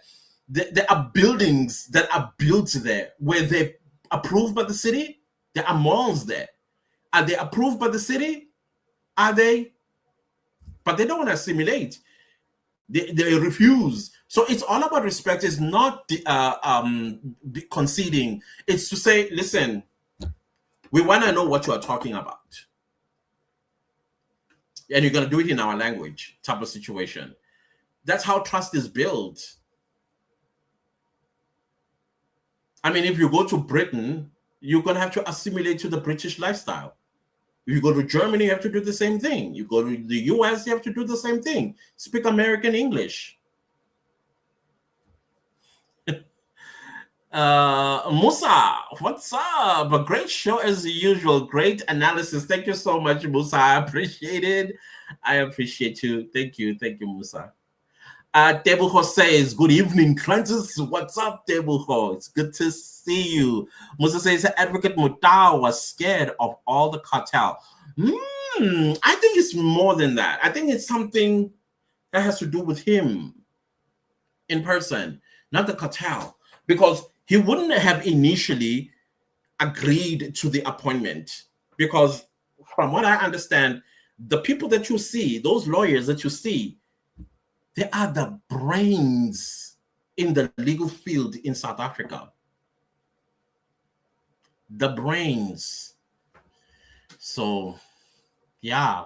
There are buildings that are built there where they're approved by the city. There are malls there. Are they approved by the city? Are they? But they don't want to assimilate. They refuse. So it's all about respect. It's not conceding. It's to say, listen, we want to know what you are talking about. And you're going to do it in our language type of situation. That's how trust is built. I mean, if you go to Britain, you're going to have to assimilate to the British lifestyle. If you go to Germany, you have to do the same thing. You go to the US, you have to do the same thing. Speak American English. Musa, what's up? A great show as usual. Great analysis. Thank you so much, Musa. I appreciate it. I appreciate you. Thank you. Thank you, Musa. Debucho says, good evening, Clancis. What's up, Debucho? It's good to see you. Musa says, Advocate Mutao was scared of all the cartel. I think it's more than that. I think it's something that has to do with him in person, not the cartel. Because he wouldn't have initially agreed to the appointment. Because from what I understand, the people that you see, those lawyers that you see, they are the brains in the legal field in South Africa. The brains. So, yeah.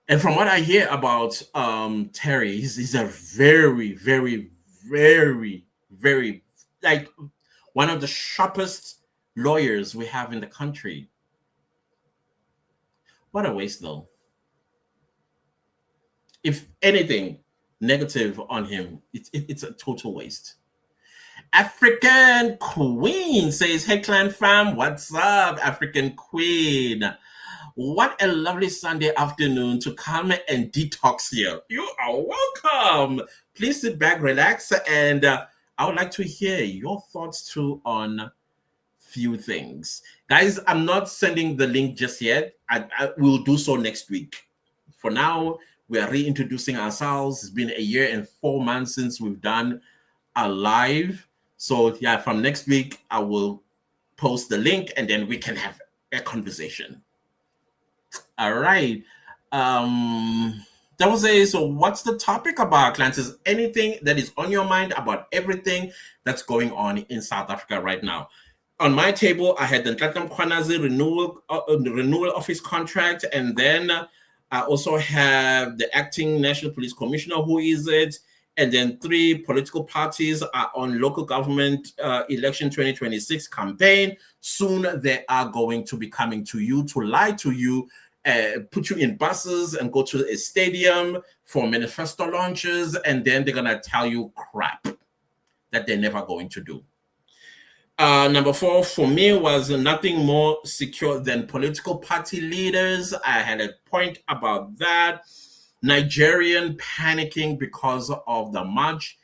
And from what I hear about Terry, he's a very, very, very, very, like one of the sharpest lawyers we have in the country. What a waste, though. If anything negative on him, it's a total waste. African Queen says, hey, Clan fam, what's up, African Queen? What a lovely Sunday afternoon to come and detox here. You are welcome. Please sit back, relax, and I would like to hear your thoughts too on few things. Guys, I'm not sending the link just yet. I will do so next week. For now, we are reintroducing ourselves. It's been a year and 4 months since we've done a live. So yeah, from next week, I will post the link and then we can have a conversation. All right. That was a, so what's the topic about, Clancis? Anything that is on your mind about everything that's going on in South Africa right now? On my table, I had the Nhlatlana Mkhwanazi renewal of his contract, and then I also have the acting National Police Commissioner, who is it? And then 3 political parties are on local government election 2026 campaign. Soon they are going to be coming to you to lie to you, put you in buses and go to a stadium for manifesto launches, and then they're going to tell you crap that they're never going to do. Number 4 for me was nothing more secure than political party leaders. I had a point about that. Nigerian panicking because of the march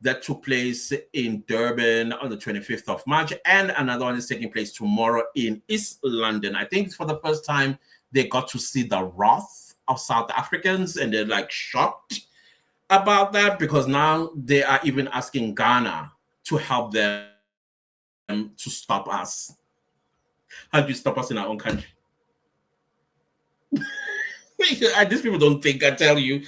that took place in Durban on the 25th of March, and another one is taking place tomorrow in East London. I think for the first time they got to see the wrath of South Africans, and they're like shocked about that, because now they are even asking Ghana to help them to stop us. How do you stop us in our own country? These people don't think, I tell you.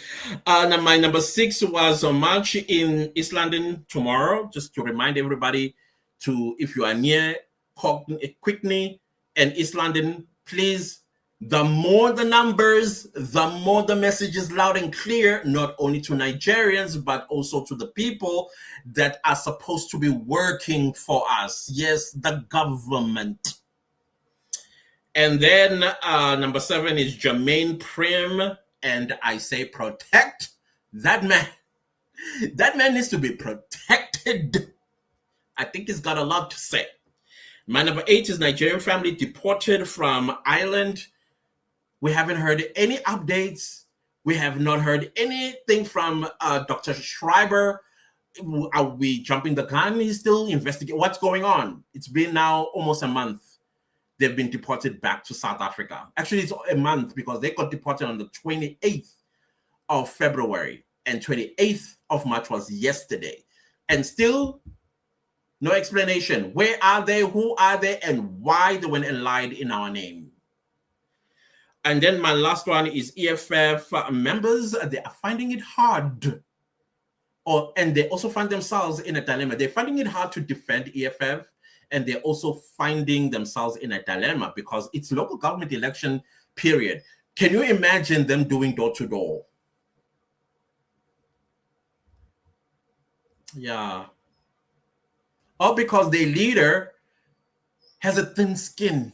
My number 6 was a march in East London tomorrow, just to remind everybody to, if you are near Quickney and East London, please The more the numbers, the more the message is loud and clear, not only to Nigerians, but also to the people that are supposed to be working for us. Yes, the government. And then number 7 is Jermaine Prim. And I say protect that man. That man needs to be protected. I think he's got a lot to say. My number 8 is Nigerian family deported from Ireland. We haven't heard any updates. We have not heard anything from Dr. Schreiber. Are we jumping the gun? He's still investigating. What's going on? It's been now almost a month. They've been deported back to South Africa. Actually, it's a month because they got deported on the 28th of February and 28th of March was yesterday. And still, no explanation. Where are they? Who are they? And why they went and lied in our name? And then my last one is EFF members. They are finding it hard. And they also find themselves in a dilemma. They're finding it hard to defend EFF. And they're also finding themselves in a dilemma because it's local government election period. Can you imagine them doing door-to-door? Yeah. All because their leader has a thin skin.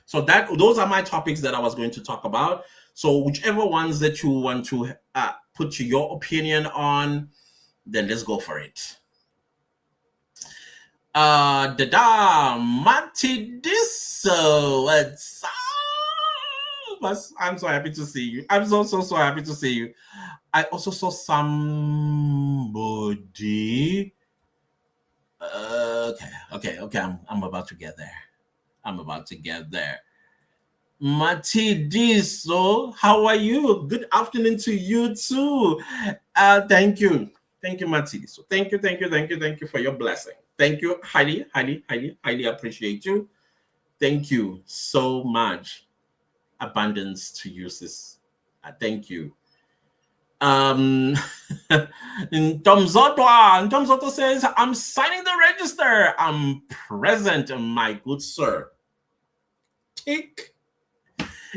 So those are my topics that I was going to talk about. So whichever ones that you want to put your opinion on, then let's go for it. Dada Matidiso, what's up? I'm so happy to see you. I'm so happy to see you. I also saw somebody. Okay. I'm about to get there. Matidiso, how are you? Good afternoon to you too. Thank you, Matidiso. Thank you for your blessing. Thank you, highly appreciate you. Thank you so much. Abundance to you, sis. Thank you. Tom Zoto says, I'm signing the register. I'm present, my good sir. Tick.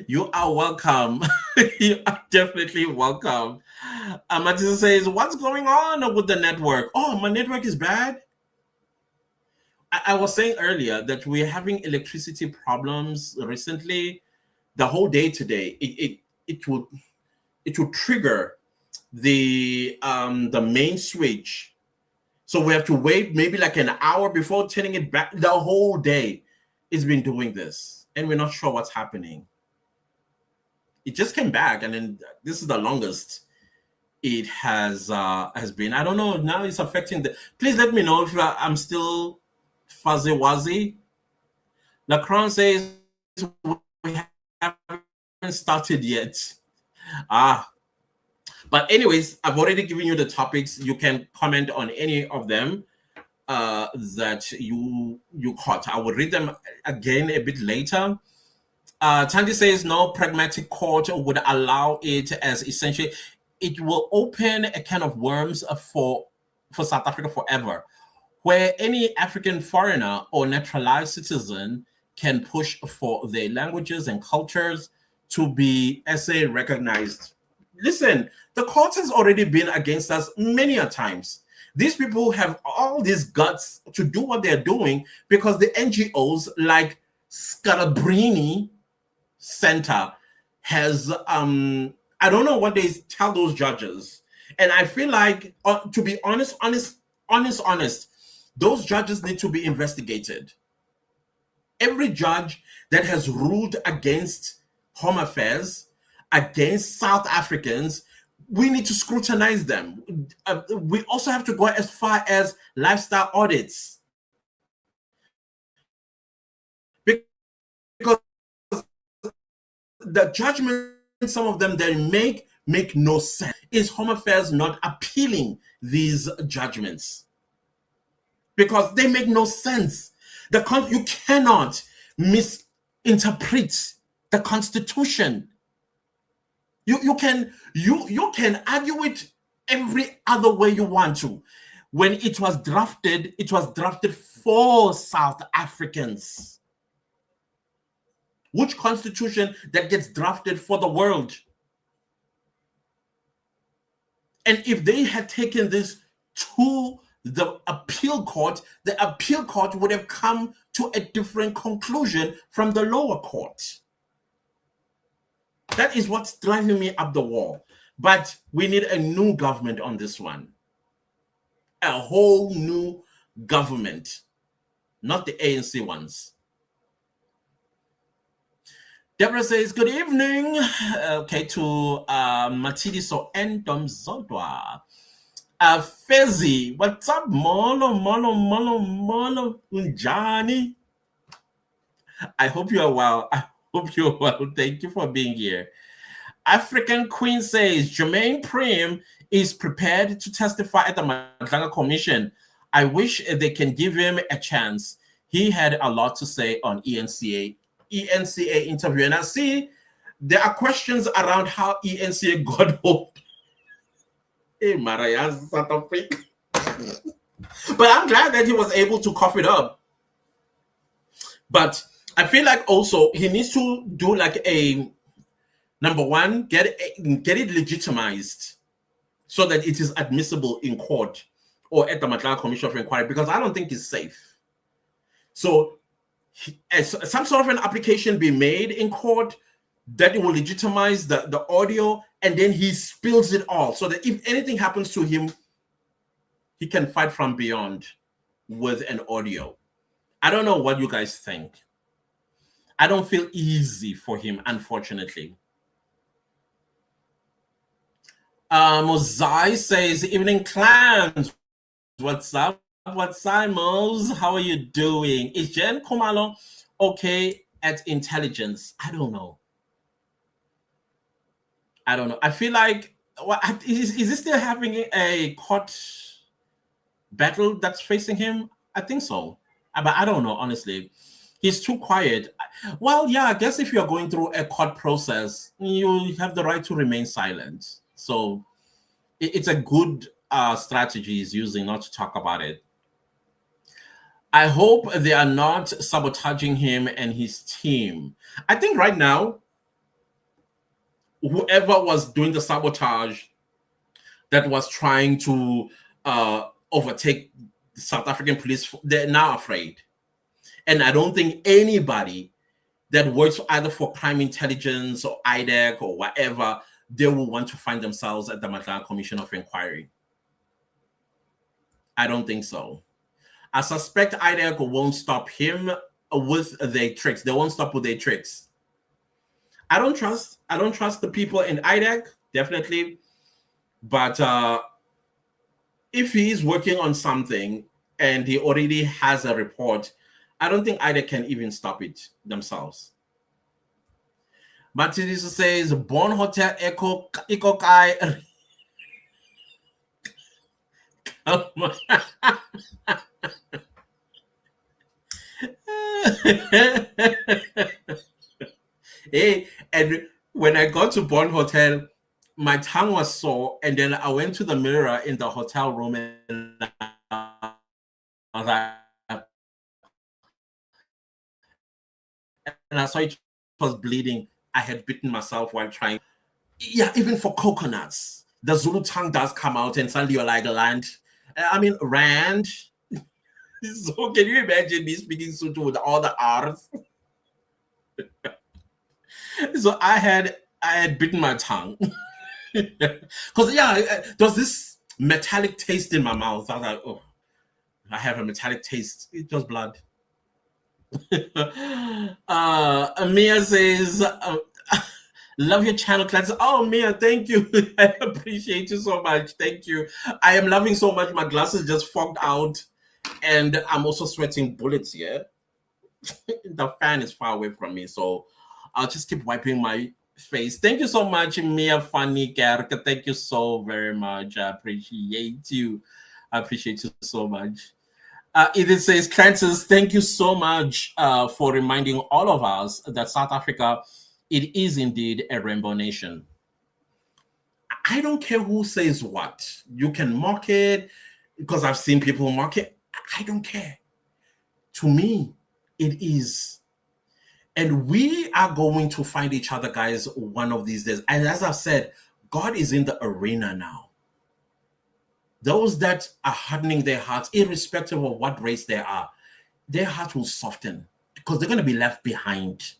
You are welcome. You are definitely welcome. Matisa says, what's going on with the network? Oh, my network is bad. I was saying earlier that we're having electricity problems recently. The whole day today, it would trigger the main switch. So we have to wait maybe like an hour before turning it back. The whole day it's been doing this, and we're not sure what's happening. It just came back, and then this is the longest it has been. I don't know. Now it's affecting the. Please let me know if I'm still fuzzy wuzzy. The Crown says we haven't started yet. But anyways, I've already given you the topics. You can comment on any of them that you caught. I will read them again a bit later. Tandy says no pragmatic court would allow it, as essentially it will open a can of worms for South Africa forever, where any African foreigner or naturalized citizen can push for their languages and cultures to be SA recognized. Listen, the court has already been against us many a times. These people have all these guts to do what they're doing because the NGOs like Scalabrini Center has, I don't know what they tell those judges. And I feel like, to be honest, those judges need to be investigated. Every judge that has ruled against Home Affairs, against South Africans, we need to scrutinize them. We also have to go as far as lifestyle audits. Because the judgments, some of them, they make no sense. Is Home Affairs not appealing these judgments? Because they make no sense. You cannot misinterpret the Constitution. You can argue it every other way you want to. When it was drafted for South Africans. Which constitution that gets drafted for the world? And if they had taken this to the appeal court would have come to a different conclusion from the lower court. That is what's driving me up the wall. But we need a new government on this one. A whole new government, not the ANC ones. Deborah says, good evening. Okay, to Matidiso and Zodwa. Fezi, what's up? Molo, Unjani. I hope you are well. I hope you're well. Thank you for being here. African Queen says, Jermaine Prim is prepared to testify at the Madlanga Commission. I wish they can give him a chance. He had a lot to say on ENCA interview. And I see there are questions around how ENCA got hold. Hey, Mariah, South Africa. But I'm glad that he was able to cough it up. But I feel like also he needs to do like a, number one, get it legitimized so that it is admissible in court or at the Madlanga Commission of Inquiry, because I don't think it's safe. So some sort of an application be made in court that it will legitimize the audio, and then he spills it all so that if anything happens to him, he can fight from beyond with an audio. I don't know what you guys think. I don't feel easy for him, unfortunately. Mosai says, evening clans. What's up? What's up, Mos? How are you doing? Is Jen Kumalo okay at intelligence? I don't know. I feel like, is he still having a court battle that's facing him? I think so. But I don't know, honestly. He's too quiet. Well, yeah, I guess if you're going through a court process, you have the right to remain silent. So it's a good strategy he's using not to talk about it. I hope they are not sabotaging him and his team. I think right now, whoever was doing the sabotage that was trying to overtake the South African police, they're now afraid. And I don't think anybody that works either for crime intelligence or IDEC or whatever, they will want to find themselves at the Madlanga Commission of Inquiry. I don't think so. I suspect IDEC won't stop him with their tricks. They won't stop with their tricks. I don't trust the people in IDEC, definitely. But if he's working on something and he already has a report, I don't think IDEC can even stop it themselves. Matidisa says, Born Hotel Echo Kai. Hey, and when I got to Born Hotel, my tongue was sore, and then I went to the mirror in the hotel room and I was like, and I saw it was bleeding. I had bitten myself while trying. Yeah, even for coconuts, the Zulu tongue does come out, and suddenly you're like, land. I mean, rand. So can you imagine me speaking Zulu with all the R's? So I had bitten my tongue. Because, yeah, there was this metallic taste in my mouth. I was like, oh, I have a metallic taste. It was blood. Mia says, love your channel, class. Oh, Mia, thank you. I appreciate you so much. Thank you. I am loving so much. My glasses just fogged out, and I'm also sweating bullets here. The fan is far away from me, so I'll just keep wiping my face. Thank you so much, Mia Fanny Kerke. Thank you so very much. I appreciate you. I appreciate you so much. It says, Francis, thank you so much for reminding all of us that South Africa, it is indeed a rainbow nation. I don't care who says what. You can mock it, because I've seen people mock it. I don't care. To me, it is. And we are going to find each other, guys, one of these days. And as I've said, God is in the arena now. Those that are hardening their hearts, irrespective of what race they are, their heart will soften because they're going to be left behind.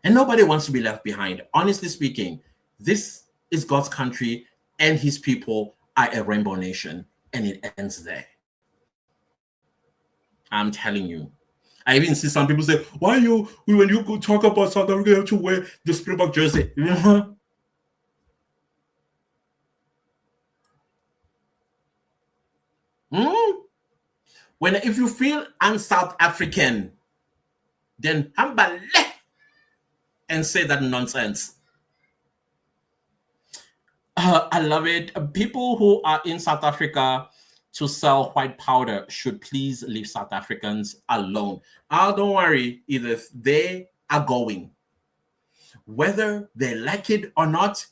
And nobody wants to be left behind. Honestly speaking, this is God's country and his people are a rainbow nation, and it ends there. I'm telling you. I even see some people say, why when you go talk about South Africa, you have to wear the Springbok jersey? If you feel un-South African, then hambale and say that nonsense. I love it. People who are in South Africa to sell white powder should please leave South Africans alone. Don't worry, either they are going. Whether they like it or not,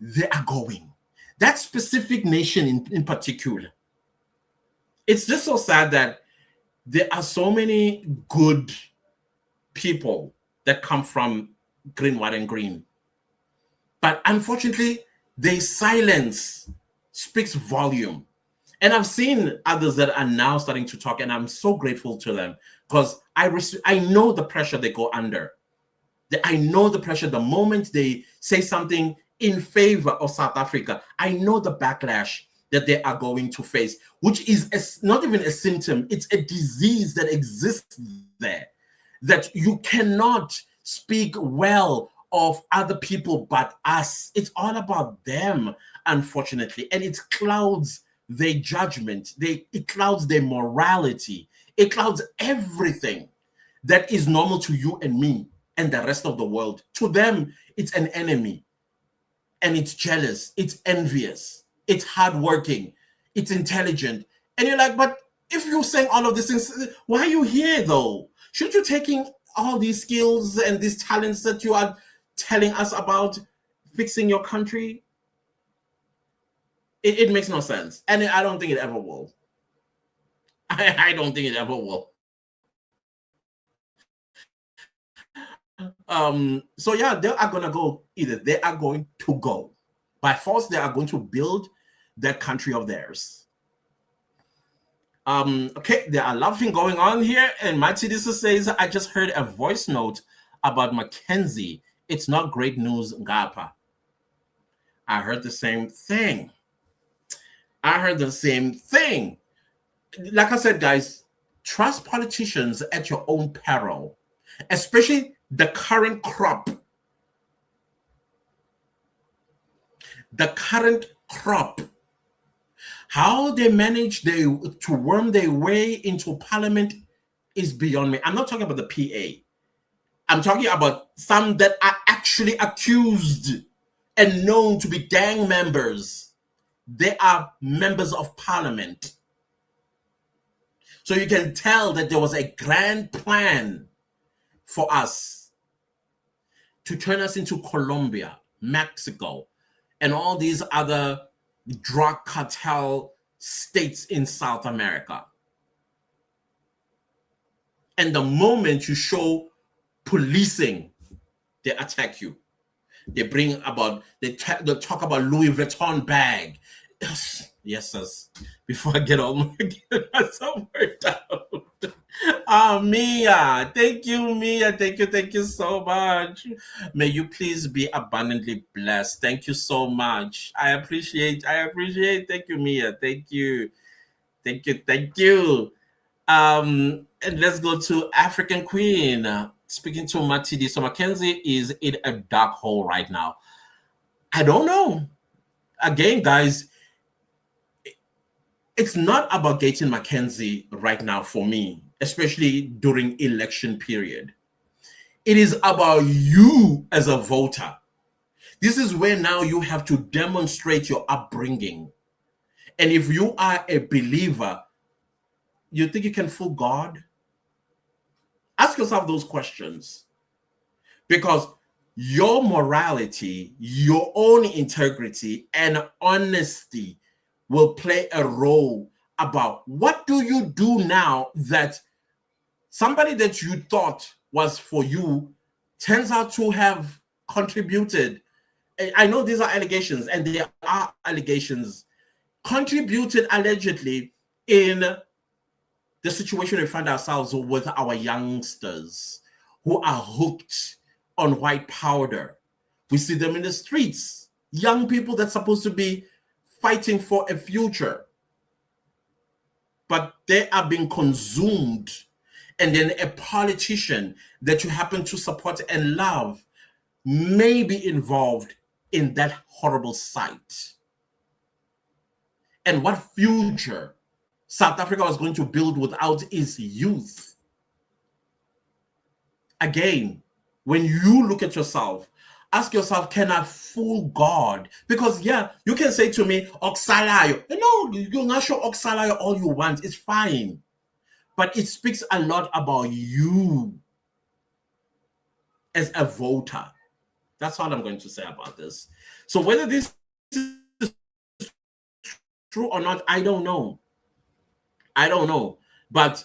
they are going. That specific nation in particular. It's just so sad that there are so many good people that come from green, white, and green. But unfortunately, their silence speaks volume. And I've seen others that are now starting to talk, and I'm so grateful to them because I know the pressure they go under. I know the pressure the moment they say something in favor of South Africa. I know the backlash that they are going to face, which is not even a symptom. It's a disease that exists there, that you cannot speak well of other people but us. It's all about them, unfortunately, and it clouds their judgment. It clouds their morality. It clouds everything that is normal to you and me and the rest of the world. To them, it's an enemy, and it's jealous, it's envious, it's hardworking, it's intelligent. And you're like, but if you're saying all of these things, why are you here though? Shouldn't you taking all these skills and these talents that you are telling us about fixing your country? It makes no sense. And I don't think it ever will. I don't think it ever will. So yeah, they are going to go. Either they are going to go. By force, they are going to build that country of theirs. Okay, there are laughing going on here. And Matidisa says, I just heard a voice note about Mackenzie. It's not great news, Ngapa. I heard the same thing. Like I said, guys, trust politicians at your own peril, especially the current crop. How they manage to worm their way into parliament is beyond me. I'm not talking about the PA. I'm talking about some that are actually accused and known to be gang members. They are members of parliament. So you can tell that there was a grand plan for us to turn us into Colombia, Mexico, and all these other drug cartel states in South America. And the moment you show policing, they attack you. They talk about Louis Vuitton bag. Yes, before I get myself worked out. Mia, thank you, Mia. Thank you so much. May you please be abundantly blessed. Thank you so much. I appreciate. Thank you, Mia. Thank you. And let's go to African Queen. Speaking to Matidi. So Mackenzie is in a dark hole right now. I don't know. Again, guys, it's not about getting Mackenzie right now for me, especially during election period. It is about you as a voter. This is where now you have to demonstrate your upbringing. And if you are a believer, you think you can fool God? Ask yourself those questions. Because your morality, your own integrity, and honesty will play a role about what do you do now that somebody that you thought was for you turns out to have contributed. I know these are allegations, and they are allegations, contributed allegedly in the situation we find ourselves with our youngsters who are hooked on white powder. We see them in the streets, young people that's supposed to be fighting for a future, but they are being consumed. And then a politician that you happen to support and love may be involved in that horrible sight. And what future South Africa was going to build without its youth? Again, when you look at yourself, ask yourself, can I fool God? Because yeah, you can say to me, Oksalayo. No, you're not sure Oksalayo all you want. It's fine. But it speaks a lot about you as a voter. That's all I'm going to say about this. So whether this is true or not, I don't know. I don't know. But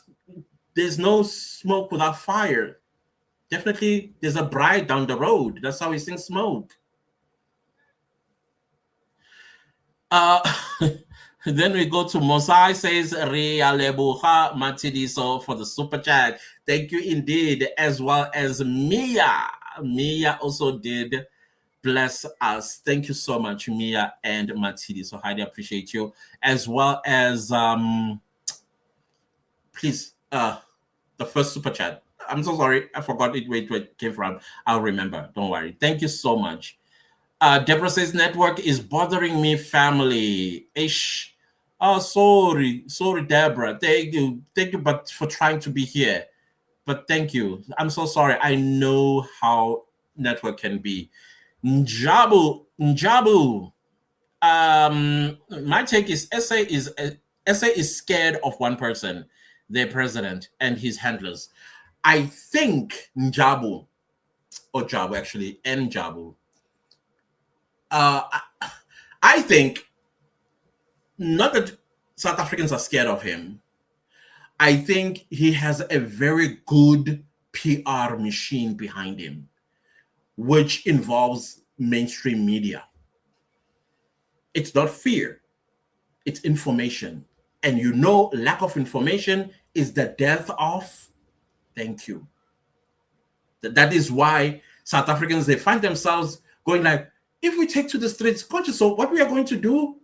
there's no smoke without fire. Definitely there's a bride down the road. That's how we sing smoke. Then we go to Mosai says, Ria Lebuha Matidiso for the super chat. Thank you indeed, as well as Mia. Mia also did bless us. Thank you so much, Mia and Matidi. So highly appreciate you, as well as please the first super chat. I'm so sorry, I forgot where it came from. I'll remember. Don't worry. Thank you so much. Deborah says network is bothering me, family. Ish. Oh, sorry, Deborah. Thank you, but for trying to be here. But thank you. I'm so sorry. I know how network can be. Njabu. My take is SA is scared of one person, their president and his handlers. I think Njabu, or Jabu actually, Njabu. I think not that South Africans are scared of him. I think he has a very good PR machine behind him, which involves mainstream media. It's not fear, it's information. And you know, lack of information is the death of thank you. That is why South Africans, they find themselves going like, if we take to the streets, conscious of what we are going to do.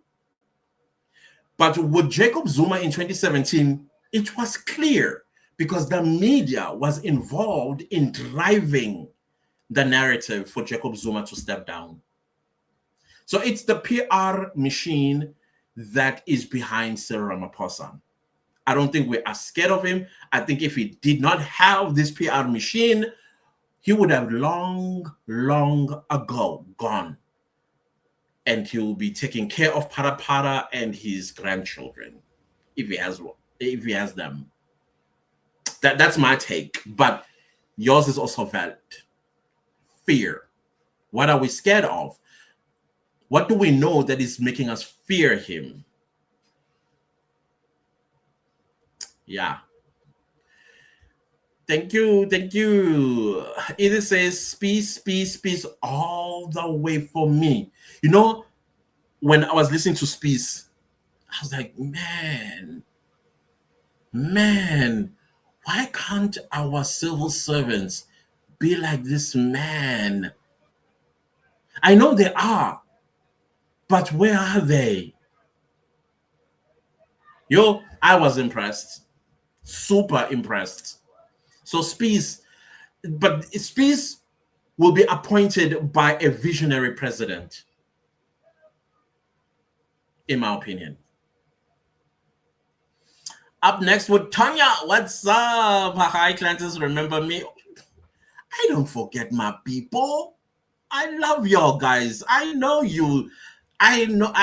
But with Jacob Zuma in 2017, it was clear because the media was involved in driving the narrative for Jacob Zuma to step down. So it's the PR machine that is behind Cyril Ramaphosa. I don't think we are scared of him. I think if he did not have this PR machine, he would have long ago gone. And he will be taking care of Para and his grandchildren, if he has them. That's my take. But yours is also valid. Fear. What are we scared of? What do we know that is making us fear him? Yeah. Thank you. It says peace all the way for me. You know, when I was listening to Speece, I was like, man, why can't our civil servants be like this man? I know they are, but where are they? I was impressed. Super impressed. So Speece will be appointed by a visionary president, in my opinion. Up next with Tanya. What's up? Hi, Clantis. Remember me? I don't forget my people. I love y'all guys. I know you. I know.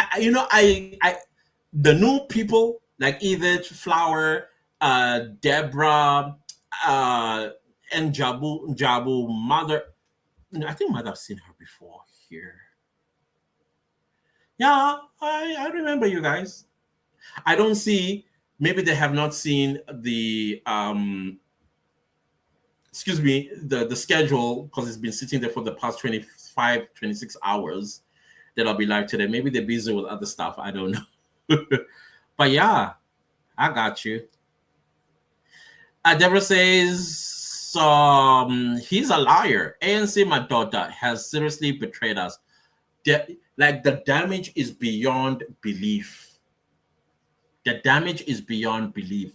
The new people like Edith, Flower, Deborah, and Jabu, Mother. I think Mother I've seen her before here. Yeah, I remember you guys. I don't see. Maybe they have not seen the excuse me, the schedule, because it's been sitting there for the past 25, 26 hours that I'll be live today. Maybe they're busy with other stuff. I don't know. But yeah, I got you. Deborah says, he's a liar. ANC, my daughter, has seriously betrayed us. Like, the damage is beyond belief. The damage is beyond belief.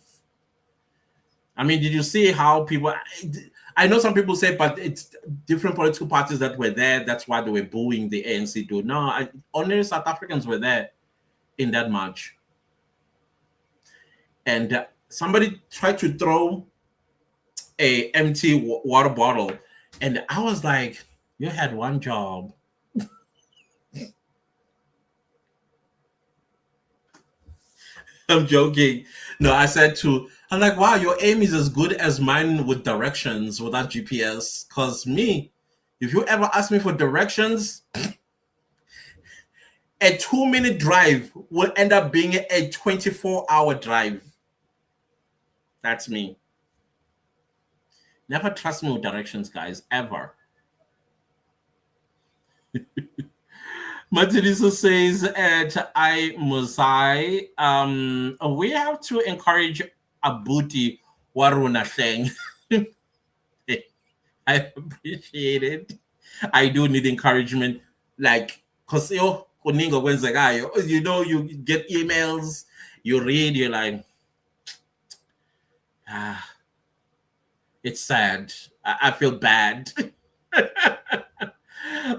I mean, did you see how people... I know some people say, but it's different political parties that were there. That's why they were booing the ANC dude. No, only South Africans were there in that march. And somebody tried to throw a empty water bottle. And I was like, you had one job. I'm joking. No, I said I'm like, wow, your aim is as good as mine with directions without GPS. Because me, if you ever ask me for directions, a 2-minute drive will end up being a 24-hour drive. That's me. Never trust me with directions, guys, ever. Matilisa says at I Musai, we have to encourage Abuti Waruna Sheng. I appreciate it. I do need encouragement. Like, because you know, you get emails, you read, you're like, it's sad. I feel bad.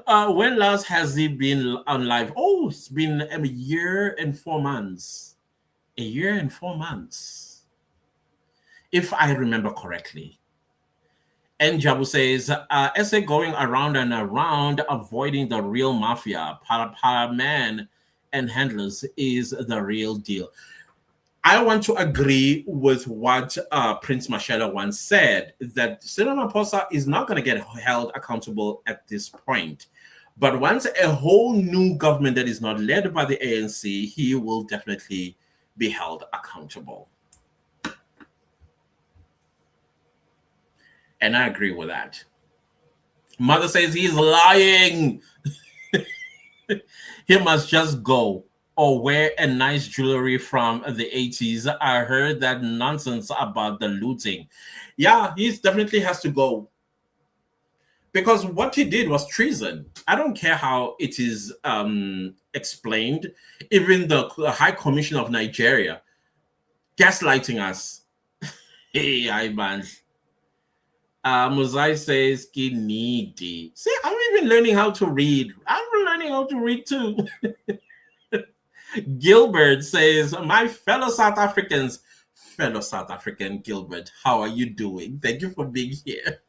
When last has he been on live? Oh, it's been a year and 4 months. A year and 4 months, if I remember correctly. And Jabu says, essay going around and around, avoiding the real mafia, para man and handlers is the real deal. I want to agree with what Prince Mashela once said, that Cyril Ramaphosa is not going to get held accountable at this point. But once a whole new government that is not led by the ANC, he will definitely be held accountable. And I agree with that. Mother says he's lying. He must just go or wear a nice jewelry from the 80s. I heard that nonsense about the looting. Yeah, he definitely has to go. Because what he did was treason. I don't care how it is explained. Even the High Commission of Nigeria gaslighting us. Hey, Ivan. Mosai says, needy. See, I'm even learning how to read. I'm learning how to read too. Gilbert says, my fellow South African Gilbert, how are you doing? Thank you for being here.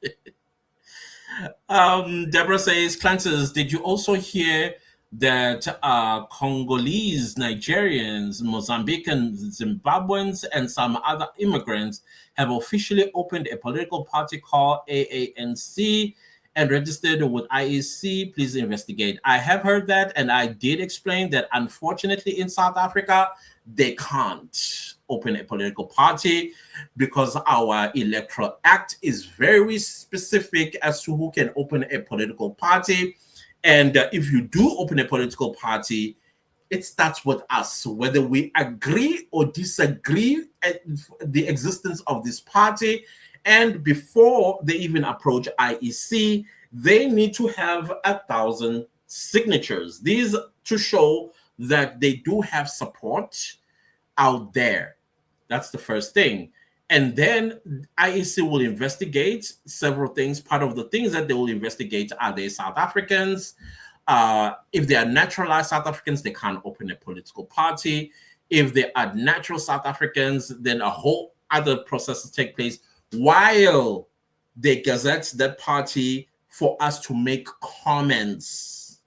Deborah says, Clancers, did you also hear that Congolese, Nigerians, Mozambicans, Zimbabweans, and some other immigrants have officially opened a political party called AANC and registered with IEC? Please investigate. I have heard that, and I did explain that unfortunately in South Africa, they can't open a political party because our electoral act is very specific as to who can open a political party. And if you do open a political party, it starts with us, whether we agree or disagree at the existence of this party. And before they even approach IEC, they need to have 1,000 signatures. These to show that they do have support out there. That's the first thing. And then IEC will investigate several things. Part of the things that they will investigate are they South Africans. If they are naturalized South Africans, they can't open a political party. If they are natural South Africans, then a whole other processes take place while they gazette that party for us to make comments.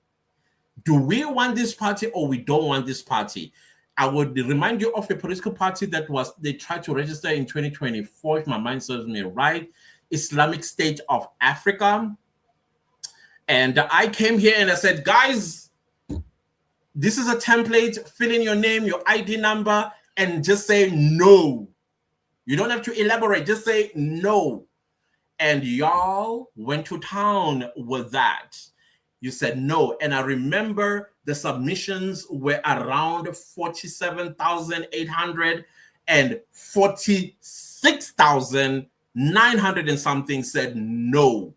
Do we want this party or we don't want this party? I would remind you of a political party that they tried to register in 2024, if my mind serves me right, Islamic State of Africa. And I came here and I said, guys, this is a template, fill in your name, your ID number, and just say no. You don't have to elaborate, just say no. And y'all went to town with that. You said no. And I remember the submissions were around 47,800 and 46,900 and something said no.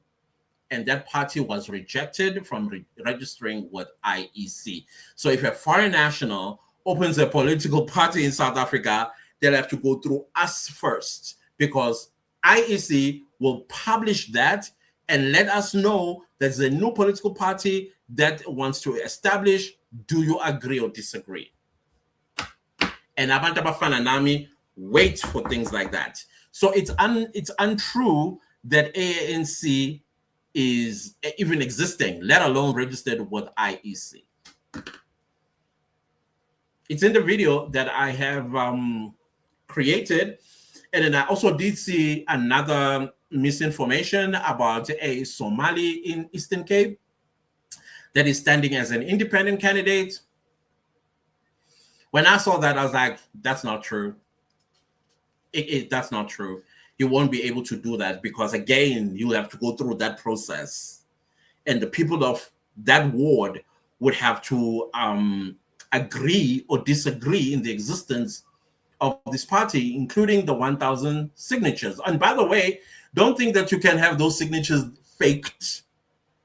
And that party was rejected from registering with IEC. So if a foreign national opens a political party in South Africa, they'll have to go through us first, because IEC will publish that and let us know there's a new political party that wants to establish. Do you agree or disagree? And abantu abafana nami wait for things like that. So it's untrue that ANC is even existing, let alone registered with IEC. It's in the video that I have created. And then I also did see another misinformation about a Somali in Eastern Cape that is standing as an independent candidate. When I saw that, I was like, that's not true. That's not true. You won't be able to do that, because again, you have to go through that process. And the people of that ward would have to agree or disagree in the existence of this party, including the 1,000 signatures. And by the way, don't think that you can have those signatures faked,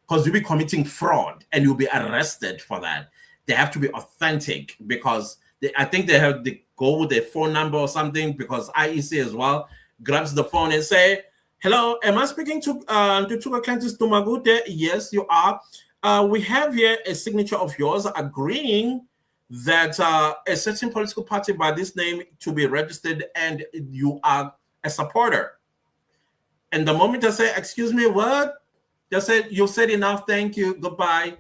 because you'll be committing fraud and you'll be arrested for that. They have to be authentic, because I think they have to go with their phone number or something, because IEC as well grabs the phone and say, hello, am I speaking to Clantis Tumagute? Yes, you are. We have here a signature of yours agreeing that a certain political party by this name to be registered, and you are a supporter. And the moment I say, excuse me, what? They said, you said enough, thank you, goodbye.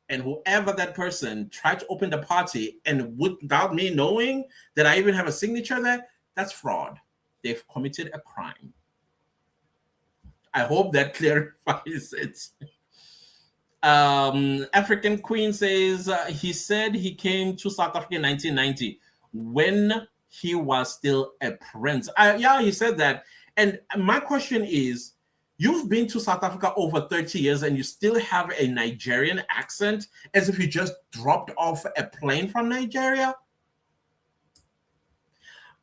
And whoever that person tried to open the party and without me knowing that I even have a signature there, that's fraud. They've committed a crime. I hope that clarifies it. African Queen says he said he came to South Africa in 1990 when he was still a prince. Yeah, he said that. And my question is, you've been to South Africa over 30 years and you still have a Nigerian accent, as if you just dropped off a plane from Nigeria?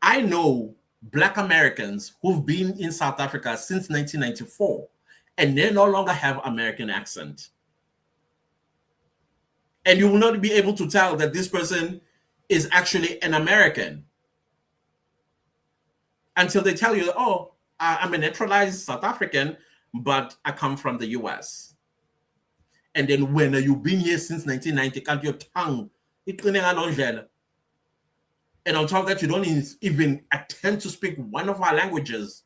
I know Black Americans who've been in South Africa since 1994, and they no longer have American accent. And you will not be able to tell that this person is actually an American until they tell you, oh, I'm a naturalized South African, but I come from the US. And then when you've been here since 1990, can't your tongue? And on top of that, you don't even attempt to speak one of our languages.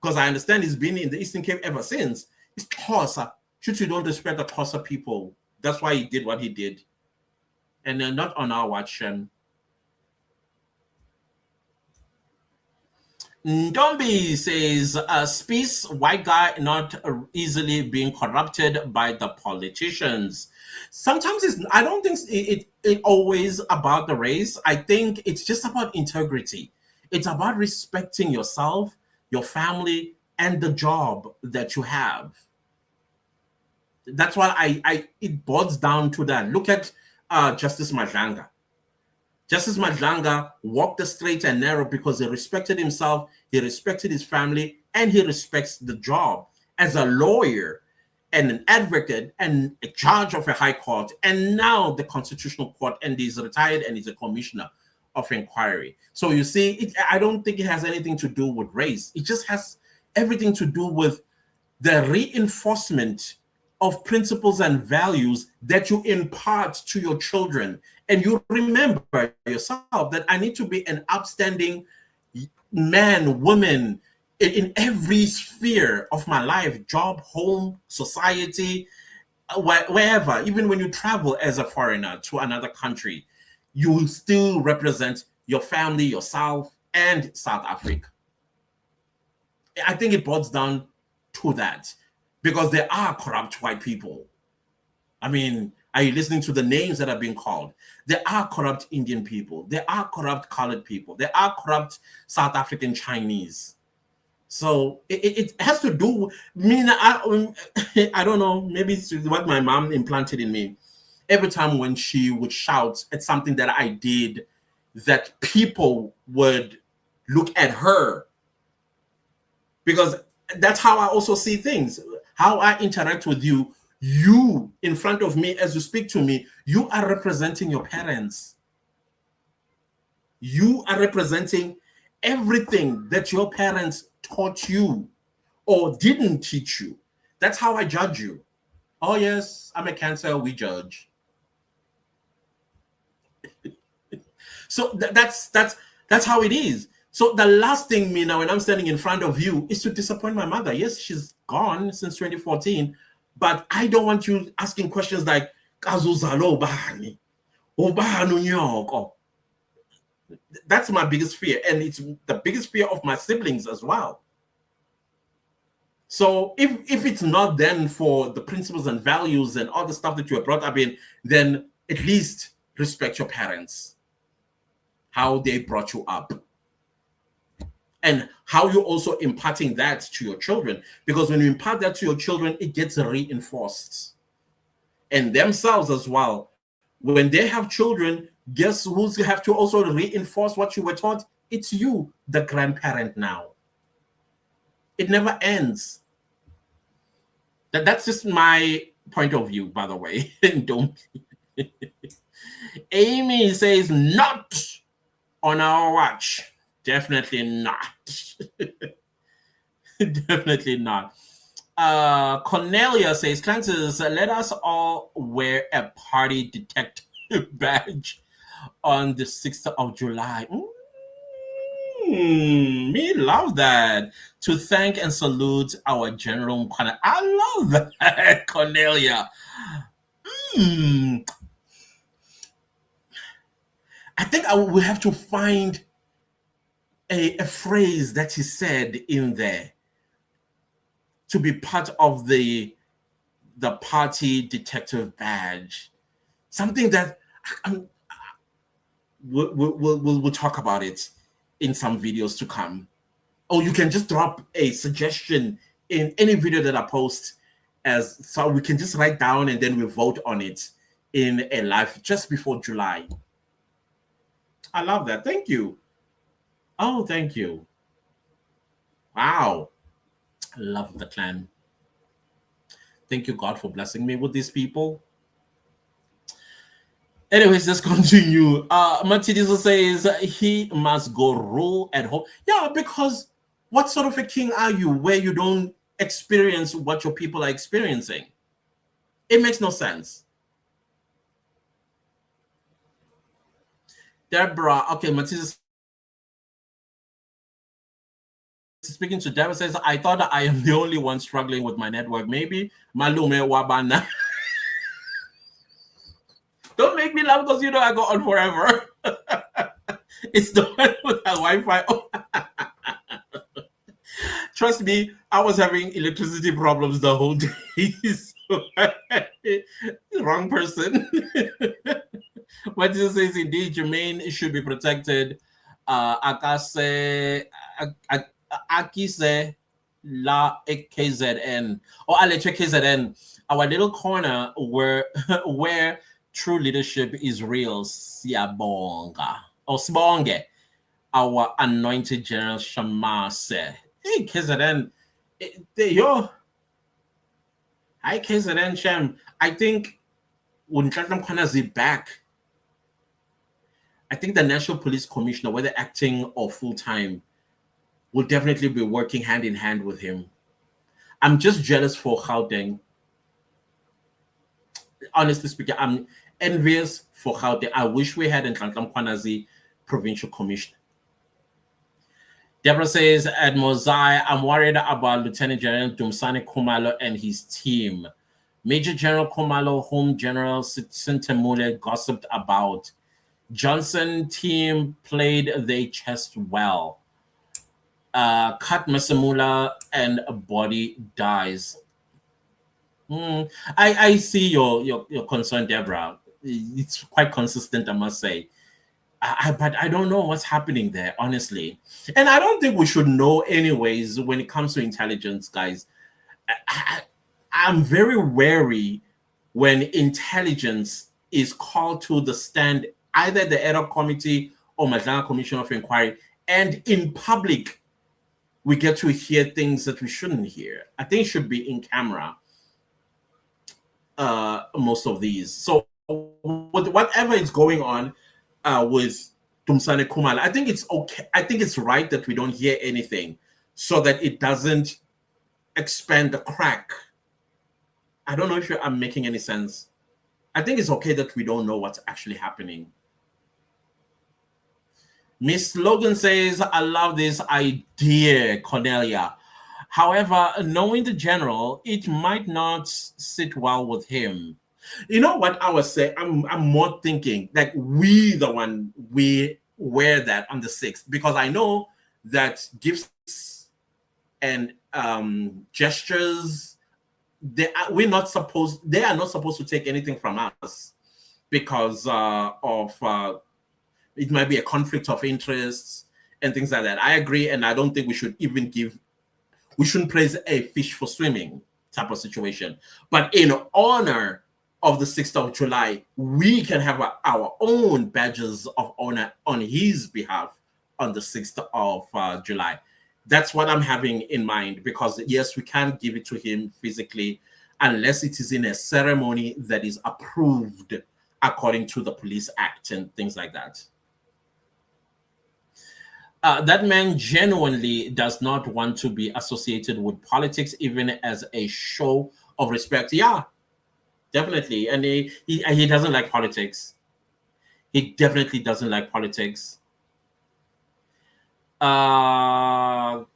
Because I understand he's been in the Eastern Cape ever since. It's Xhosa. Should you don't respect the Xhosa people? That's why he did what he did. And not on our watch. Ndombi says, Space, white guy not easily being corrupted by the politicians. Sometimes I don't think it always about the race. I think it's just about integrity. It's about respecting yourself, your family, and the job that you have. That's why it boils down to that. Look at Justice Madlanga. Justice Madlanga walked the straight and narrow because he respected himself, he respected his family, and he respects the job as a lawyer and an advocate and a judge of a high court, and now the Constitutional Court, and he's retired and he's a commissioner of inquiry. So you see, I don't think it has anything to do with race. It just has everything to do with the reinforcement of principles and values that you impart to your children. And you remember yourself that I need to be an upstanding man, woman, in every sphere of my life, job, home, society, wherever. Even when you travel as a foreigner to another country, you still represent your family, yourself, and South Africa. I think it boils down to that, because there are corrupt white people. I mean, are you listening to the names that are being called? There are corrupt Indian people. There are corrupt colored people. There are corrupt South African Chinese. So it has to do. I don't know. Maybe it's what my mom implanted in me. Every time when she would shout at something that I did, that people would look at her, because that's how I also see things. How I interact with you, you in front of me as you speak to me, you are representing your parents. You are representing everything that your parents taught you or didn't teach you. That's how I judge you. Oh yes, I'm a Cancer, we judge. So that's how it is. So the last thing, Mina, when I'm standing in front of you, is to disappoint my mother. Yes, she's gone since 2014, but I don't want you asking questions like "Kazuzalo bani, obanu nyoko." That's my biggest fear, and it's the biggest fear of my siblings as well. So if it's not then for the principles and values and all the stuff that you were brought up in, then at least respect your parents, how they brought you up, and how you're also imparting that to your children. Because when you impart that to your children, it gets reinforced. And themselves as well. When they have children, guess who's have to also reinforce what you were taught? It's you, the grandparent now. It never ends. That's just my point of view, by the way. Don't. Amy says, not on our watch. Definitely not. Definitely not. Cornelia says, Clances, let us all wear a party detective badge on the 6th of July. Me love that. To thank and salute our General Mkwana. I love that, Cornelia. I think I will have to find a phrase that he said in there to be part of the party detective badge. Something that we'll talk about it in some videos to come. Or you can just drop a suggestion in any video that I post, as so we can just write down and then we vote on it in a live just before July. I love that. Thank you. Oh, thank you. Wow. I love the clan. Thank you, God, for blessing me with these people. Anyways, let's continue. Matidisa says he must go rule at home. Yeah, because what sort of a king are you where you don't experience what your people are experiencing? It makes no sense. Deborah, okay, Matidisa speaking to Deborah says, I thought I am the only one struggling with my network. Maybe Malume Wabana. Don't make me laugh because you know I go on forever. It's the one with the Wi-Fi. Trust me, I was having electricity problems the whole day. So, wrong person. What it says, indeed, Jermaine should be protected. Akase Akise La KZN or Aleche KZN, our little corner where true leadership is real. Siabonga or Sibonge, our anointed general Shamase. Hey KZN, yo, hi KZN Shem. I think when Chatham Kwanazi back, I think the National Police Commissioner, whether acting or full time, will definitely be working hand in hand with him. I'm just jealous for Gauteng. Honestly speaking, I'm envious for Gauteng. I wish we had Nhlanhla Mkhwanazi provincial commissioner. Deborah says, at Mosai, I'm worried about Lieutenant General Dumsani Khumalo and his team. Major General Khumalo, whom General Sintemule gossiped about. Johnson team played their chest well. Cut Masamula and a body dies. I see your concern, Deborah. It's quite consistent, I must say. But I don't know what's happening there, honestly. And I don't think we should know anyways when it comes to intelligence, guys. I'm very wary when intelligence is called to the stand, either the Ad Hoc Committee or Madlanga Commission of Inquiry, and in public, we get to hear things that we shouldn't hear. I think it should be in camera, most of these. So with whatever is going on with Tumsane Khumalo, I think it's okay. I think it's right that we don't hear anything so that it doesn't expand the crack. I don't know if I'm making any sense. I think it's okay that we don't know what's actually happening. Miss Logan says, I love this idea, Cornelia. However, knowing the general, it might not sit well with him. You know what I was saying? I'm more thinking that we wear that on the 6th, because I know that gifts and gestures, they are not supposed to take anything from us because of it might be a conflict of interests and things like that. I agree, and I don't think we shouldn't praise a fish for swimming type of situation. But in honor of the 6th of July, we can have our own badges of honor on his behalf on the 6th of July. That's what I'm having in mind, because yes, we can't give it to him physically unless it is in a ceremony that is approved according to the Police Act and things like that. That man genuinely does not want to be associated with politics, even as a show of respect. Yeah, definitely. And he doesn't like politics. He definitely doesn't like politics.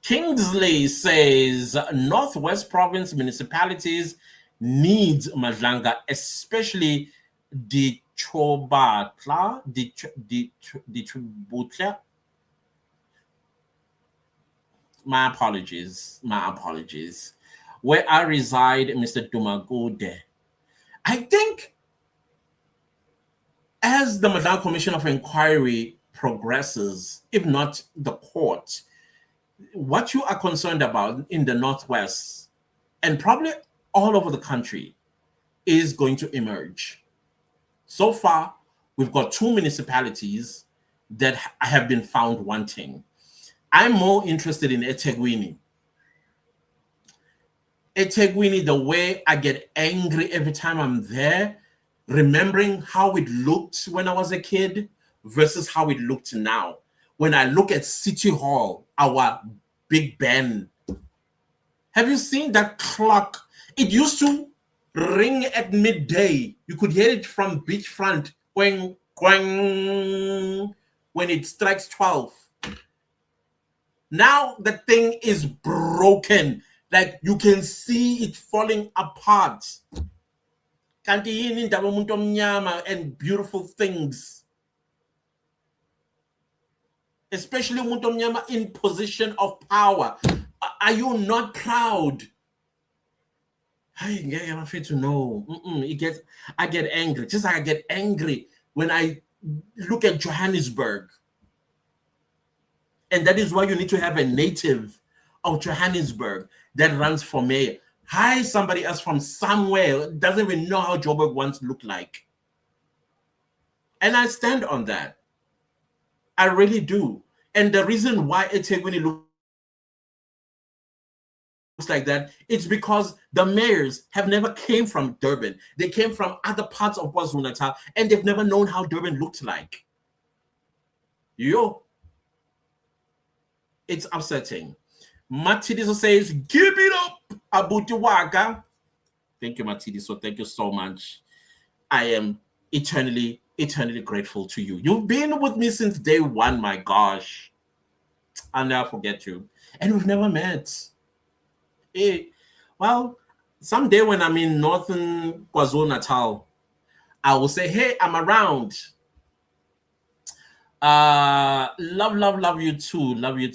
Kingsley says Northwest Province municipalities needs Madlanga, especially the Chobatla, the Chubutla. My apologies. Where I reside, Mr. Dumagode. I think as the Madlanga Commission of Inquiry progresses, if not the court, what you are concerned about in the Northwest and probably all over the country is going to emerge. So far, we've got 2 municipalities that have been found wanting. I'm more interested in eThekwini. eThekwini, the way I get angry every time I'm there, remembering how it looked when I was a kid versus how it looked now. When I look at City Hall, our Big Ben, have you seen that clock? It used to ring at midday. You could hear it from beachfront, going, going, when it strikes 12. Now the thing is broken. Like you can see it falling apart. And beautiful things. Especially Mutomnyama in position of power. Are you not proud? I'm afraid to know. I get angry. Just like I get angry when I look at Johannesburg. And that is why you need to have a native of Johannesburg that runs for mayor. Hi, somebody else from somewhere doesn't even know how Joburg once looked like. And I stand on that. I really do. And the reason why eThekwini looks like that, it's because the mayors have never came from Durban. They came from other parts of KwaZulu-Natal, and they've never known how Durban looked like. It's upsetting. Matidiso says, give it up, Abutiwaka. Thank you, Matidiso. Thank you so much. I am eternally grateful to you. You've been with me since day one, my gosh. I'll never forget you. And we've never met. Well, someday when I'm in northern KwaZulu-Natal, I will say, hey, I'm around. Love you too. Love you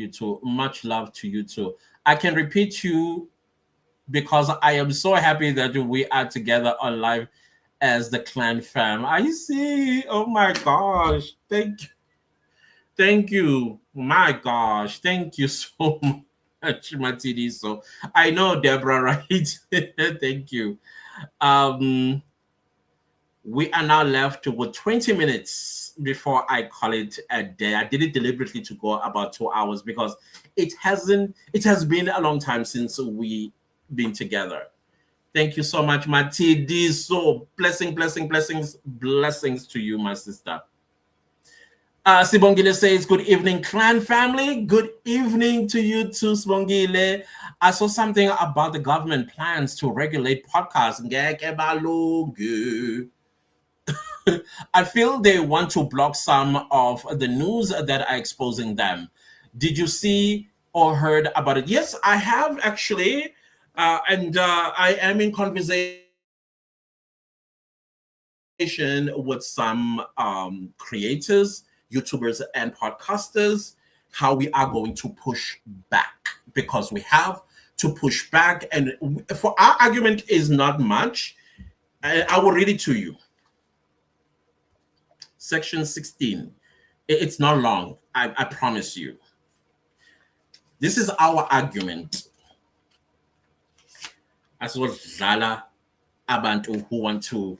too. Much love to you too. I can repeat you because I am so happy that we are together on live. as the clan fam. I see. Oh my gosh. Thank you. My gosh. Thank you so much, Matidi. So I know Deborah, right? Thank you. Um we are now left with 20 minutes before I call it a day. I did it deliberately to go about 2 hours because it has been a long time since we been together. Thank you so much, Matidi. So blessings to you, my sister. Sibongile says, good evening, clan family. Good evening to you too, Sibongile. I saw something about the government plans to regulate podcasts. I feel they want to block some of the news that are exposing them. Did you see or heard about it? Yes, I have actually. And I am in conversation with some creators, YouTubers, and podcasters, how we are going to push back, because we have to push back. And for our argument is not much. I will read it to you. Section 16. It's not long, I promise you. This is our argument. As well, Zala Abantu who want to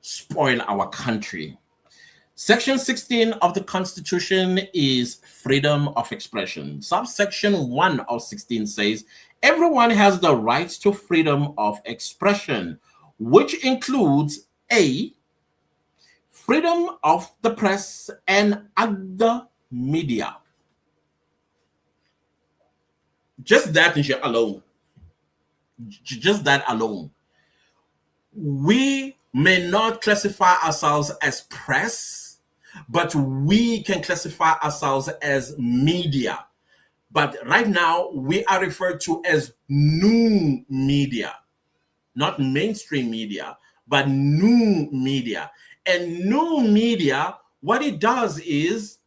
spoil our country. Section 16 of the Constitution is freedom of expression. Subsection 1 of 16 says, everyone has the right to freedom of expression, which includes A, freedom of the press and other media. Just that alone. Just that alone. We may not classify ourselves as press, but we can classify ourselves as media. But right now, we are referred to as new media, not mainstream media, but new media. And new media, what it does is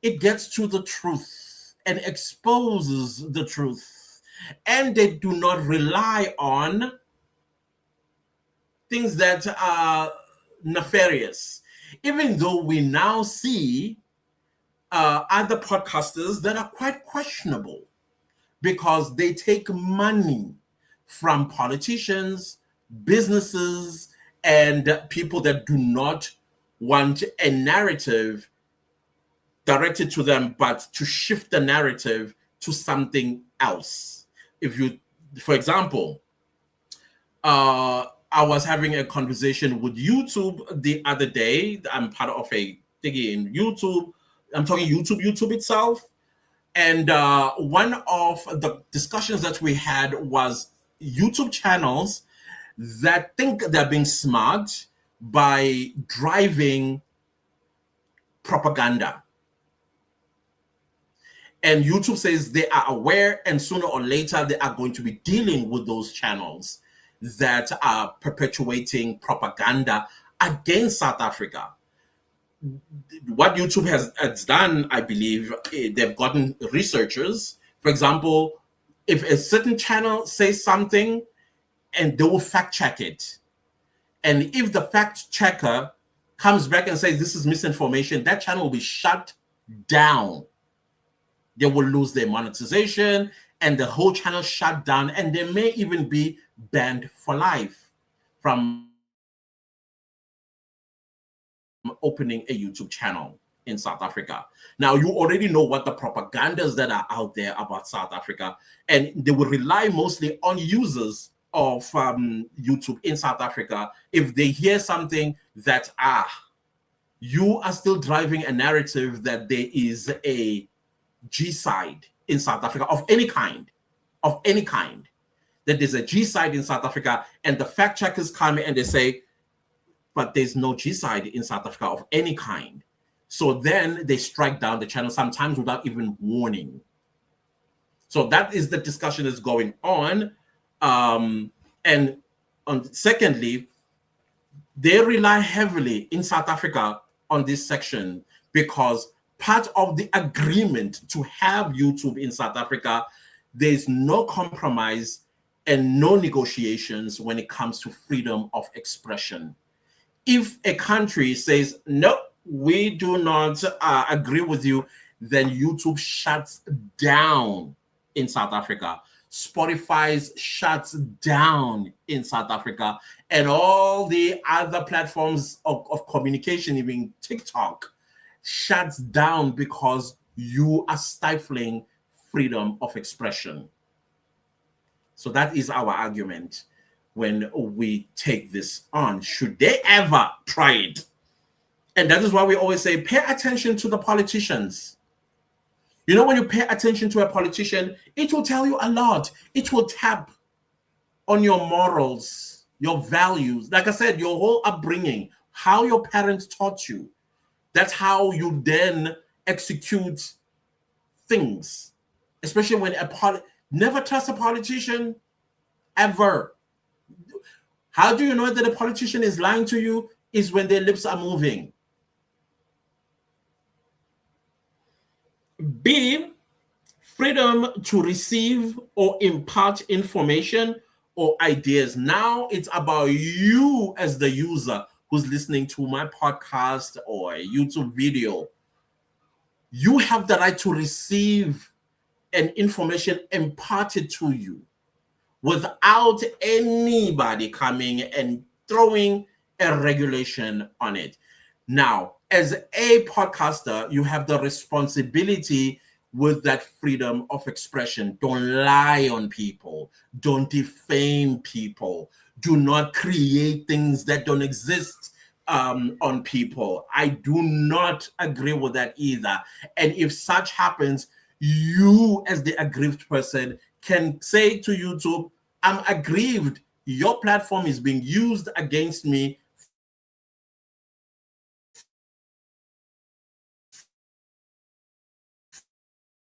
it gets to the truth and exposes the truth. And they do not rely on things that are nefarious. Even though we now see other podcasters that are quite questionable because they take money from politicians, businesses, and people that do not want a narrative directed to them, but to shift the narrative to something else. If you, for example, I was having a conversation with YouTube the other day. I'm part of a thing in YouTube. I'm talking YouTube itself. And one of the discussions that we had was YouTube channels that think they're being smart by driving propaganda. And YouTube says they are aware, and sooner or later they are going to be dealing with those channels that are perpetuating propaganda against South Africa. What YouTube has done, I believe, they've gotten researchers. For example, if a certain channel says something, and they will fact check it. And if the fact checker comes back and says this is misinformation, that channel will be shut down. They will lose their monetization and the whole channel shut down, and they may even be banned for life from opening a YouTube channel in South Africa. Now, you already know what the propagandas that are out there about South Africa, and they will rely mostly on users of YouTube in South Africa. If they hear something that, you are still driving a narrative that there is a G-side in South Africa of any kind, that there's a G-side in South Africa, and the fact checkers come and they say, but there's no G-side in South Africa of any kind. So then they strike down the channel, sometimes without even warning. So that is the discussion that's going on. Secondly, they rely heavily in South Africa on this section because part of the agreement to have YouTube in South Africa, there's no compromise and no negotiations when it comes to freedom of expression. If a country says, no, we do not agree with you, then YouTube shuts down in South Africa. Spotify shuts down in South Africa, and all the other platforms of communication, even TikTok, shuts down because you are stifling freedom of expression. So that is our argument when we take this on. Should they ever try it? And that is why we always say, pay attention to the politicians. You know, when you pay attention to a politician, it will tell you a lot. It will tap on your morals, your values. Like I said, your whole upbringing, how your parents taught you. That's how you then execute things. Especially when never trust a politician, ever. How do you know that a politician is lying to you? Is when their lips are moving. B, freedom to receive or impart information or ideas. Now it's about you as the user who's listening to my podcast or a YouTube video. You have the right to receive an information imparted to you without anybody coming and throwing a regulation on it. Now, as a podcaster, you have the responsibility with that freedom of expression. Don't lie on people. Don't defame people. Do not create things that don't exist on people. I do not agree with that either. And if such happens, you as the aggrieved person can say to YouTube, I'm aggrieved. Your platform is being used against me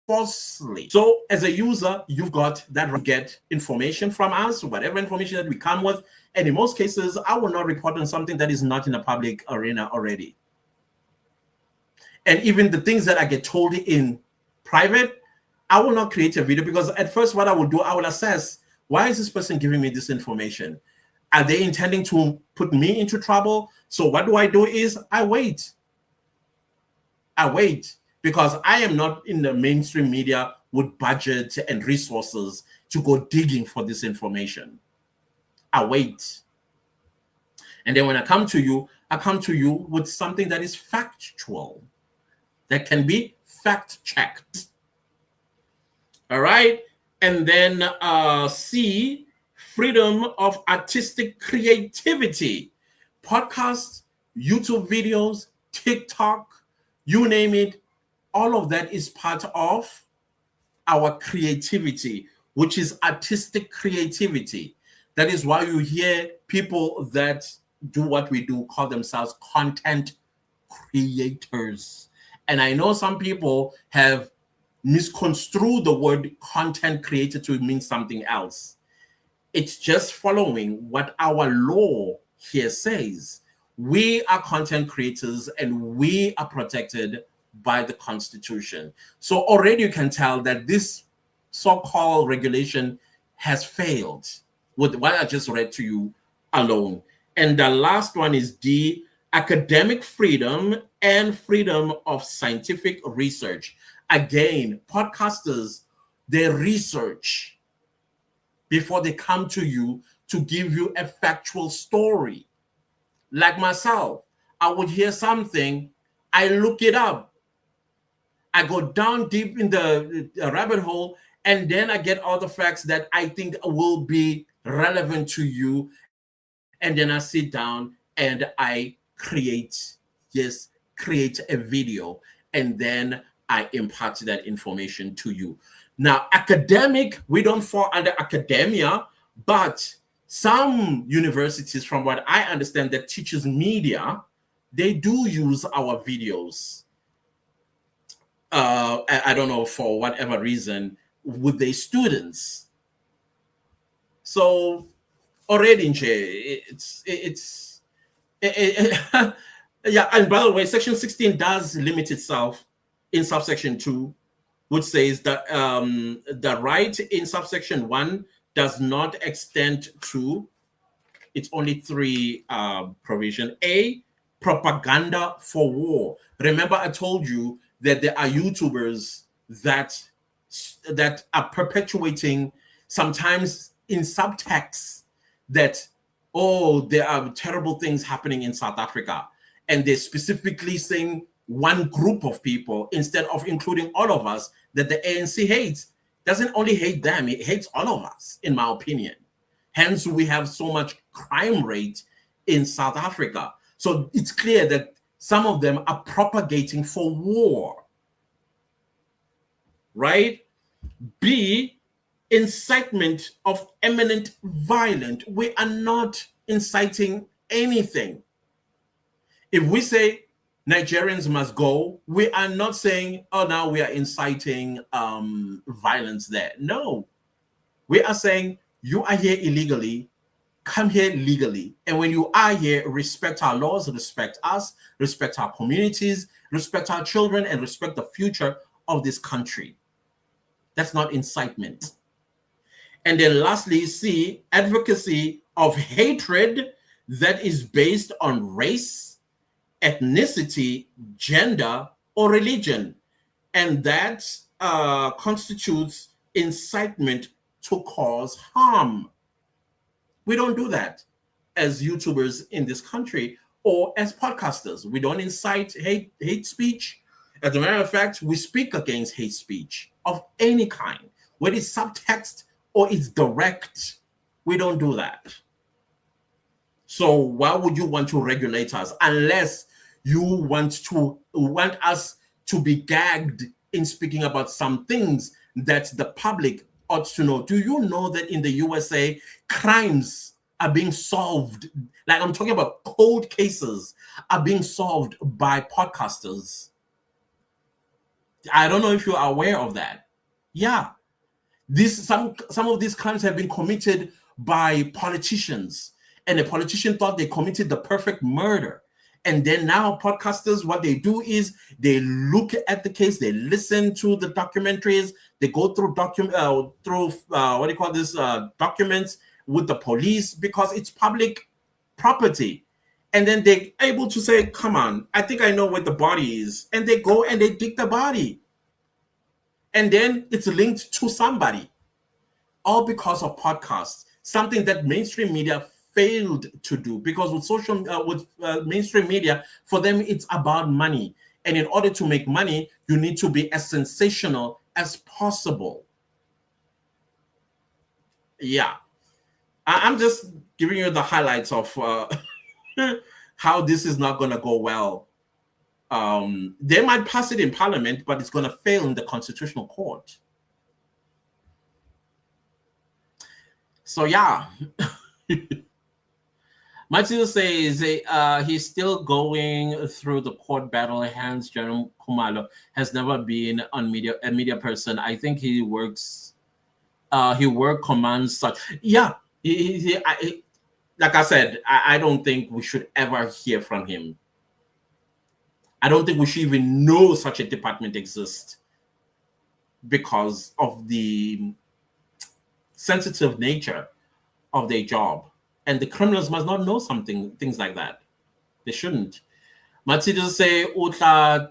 falsely. So as a user, you've got that to get information from us, whatever information that we come with. And in most cases, I will not report on something that is not in a public arena already. And even the things that I get told in private, I will not create a video, because at first what I will do, I will assess, why is this person giving me this information? Are they intending to put me into trouble? So what do? Is I wait. Because I am not in the mainstream media with budget and resources to go digging for this information. I wait. And then when I come to you with something that is factual, that can be fact-checked. All right? And then C, freedom of artistic creativity. Podcasts, YouTube videos, TikTok, you name it, all of that is part of our creativity, which is artistic creativity. That is why you hear people that do what we do call themselves content creators. And I know some people have misconstrued the word content creator to mean something else. It's just following what our law here says. We are content creators and we are protected by the Constitution. So already you can tell that this so-called regulation has failed with what I just read to you alone. And the last one is D, academic freedom and freedom of scientific research. Again, podcasters, they research before they come to you to give you a factual story. Like myself, I would hear something, I look it up, I go down deep in the rabbit hole, and then I get all the facts that I think will be relevant to you. And then I sit down and I create a video, and then I impart that information to you. Now, academic, we don't fall under academia, but some universities, from what I understand, that teaches media, they do use our videos. I don't know, for whatever reason, with their students. So already, yeah. And by the way, Section 16 does limit itself in subsection 2, which says that the right in subsection 1 does not extend to it's only three provision. A, propaganda for war. Remember, I told you that there are YouTubers that are perpetuating, sometimes in subtext, that, oh, there are terrible things happening in South Africa, and they're specifically saying one group of people instead of including all of us that the ANC hates. Doesn't only hate them, it hates all of us, in my opinion. Hence, we have so much crime rate in South Africa. So it's clear that some of them are propagating for war, right? B, incitement of imminent violence. We are not inciting anything. If we say Nigerians must go, we are not saying, oh, now we are inciting violence there. No, we are saying you are here illegally, come here legally. And when you are here, respect our laws, respect us, respect our communities, respect our children, and respect the future of this country. That's not incitement. And then lastly, C, advocacy of hatred that is based on race, ethnicity, gender, or religion. And that constitutes incitement to cause harm. We don't do that as YouTubers in this country or as podcasters. We don't incite hate speech. As a matter of fact, we speak against hate speech of any kind, whether it's subtext or it's direct. We don't do that. So why would you want to regulate us unless you want us to be gagged in speaking about some things that the public ought to know? Do you know that in the USA, crimes are being solved? Like, I'm talking about cold cases are being solved by podcasters. I don't know if you are aware of that. Yeah. Some of these crimes have been committed by politicians, and the politician thought they committed the perfect murder. And then now podcasters, what they do is they look at the case, they listen to the documentaries, they go through documents with the police, because it's public property. And then they're able to say, come on, I think I know where the body is. And they go and they dig the body. And then it's linked to somebody. All because of podcasts, something that mainstream media failed to do, because with mainstream media, for them it's about money, and in order to make money you need to be as sensational as possible. Yeah, I'm just giving you the highlights of how this is not going to go well. They might pass it in parliament, but it's going to fail in the constitutional court. So yeah. Matthew says he's still going through the court battle. Hans Jerome Kumalo has never been a media person. I think he works commands such. Yeah, like I said, I don't think we should ever hear from him. I don't think we should even know such a department exists, because of the sensitive nature of their job. And the criminals must not know things like that. They shouldn't. Matilda say, Utla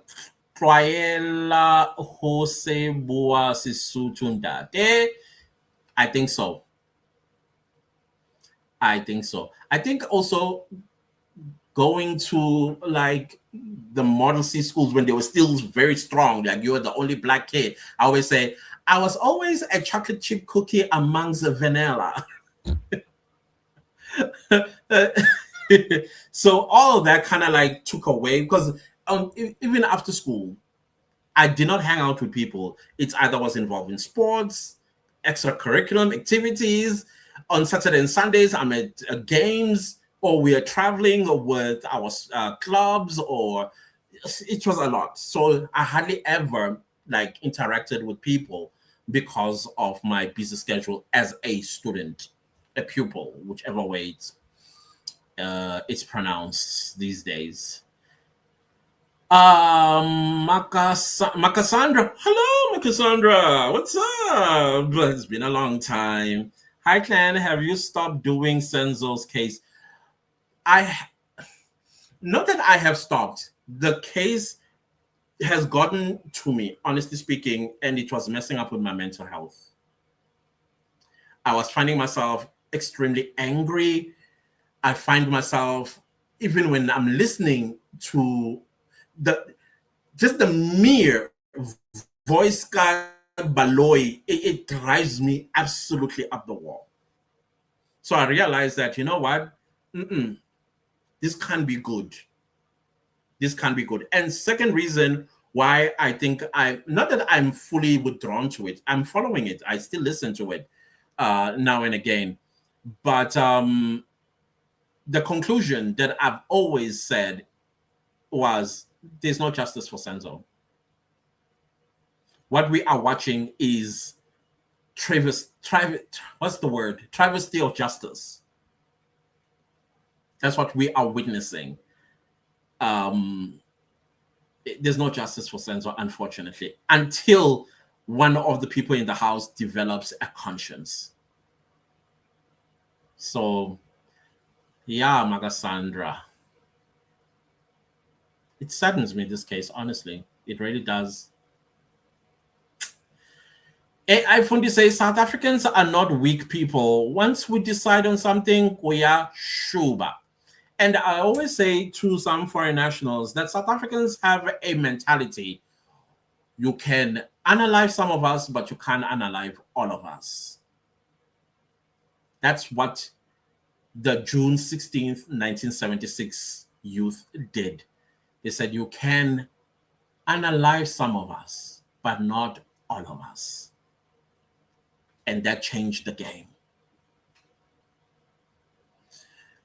Troyela Jose Boa Sisutunda. I think so. I think also going to like the Model C schools when they were still very strong, like you were the only black kid. I always say, I was always a chocolate chip cookie amongst the vanilla. So all of that kind of like took away, because even after school, I did not hang out with people. It's either was involved in sports, extracurricular activities. On Saturday and Sundays, I'm at games, or we are traveling with our clubs, or it was a lot. So I hardly ever like interacted with people because of my busy schedule as a student, a pupil, whichever way it's pronounced these days. Macasandra, hello, Macasandra, what's up? It's been a long time. Hi, Clan, have you stopped doing Senzo's case? I not that I have stopped. The case has gotten to me, honestly speaking, and it was messing up with my mental health. I was finding myself extremely angry. I find myself, even when I'm listening to the just the mere voice card baloi, it drives me absolutely up the wall. So I realized that, you know what? This can't be good. This can't be good. And second reason why I think not that I'm fully withdrawn to it, I'm following it. I still listen to it now and again. But the conclusion that I've always said was there's no justice for Senzo. What we are watching is what's the word? Travesty of justice. That's what we are witnessing. There's no justice for Senzo, unfortunately, until one of the people in the house develops a conscience. So, yeah, Magasandra. It saddens me, this case, honestly. It really does. I Fundi says South Africans are not weak people. Once we decide on something, we are shuba. And I always say to some foreign nationals that South Africans have a mentality. You can unalive some of us, but you can't unalive all of us. That's what the June 16th, 1976 youth did. They said you can unalive some of us, but not all of us. And that changed the game.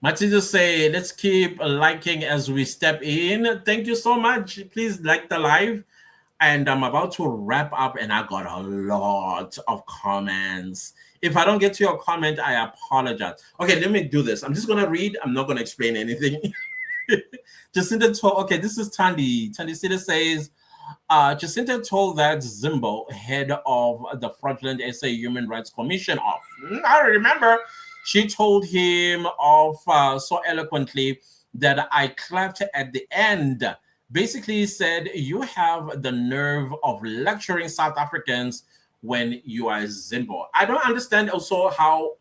Matilda say, let's keep liking as we step in. Thank you so much. Please like the live. And I'm about to wrap up, and I got a lot of comments. If I don't get to your comment, I apologize. Okay, let me do this. I'm just going to read. I'm not going to explain anything. Jacinta told, okay, this is Tandy. Tandy City says, Jacinta told that Zimbo, head of the fraudulent SA Human Rights Commission off. I remember. She told him off so eloquently that I clapped at the end. Basically said, you have the nerve of lecturing South Africans when you are Zimbo. I don't understand also how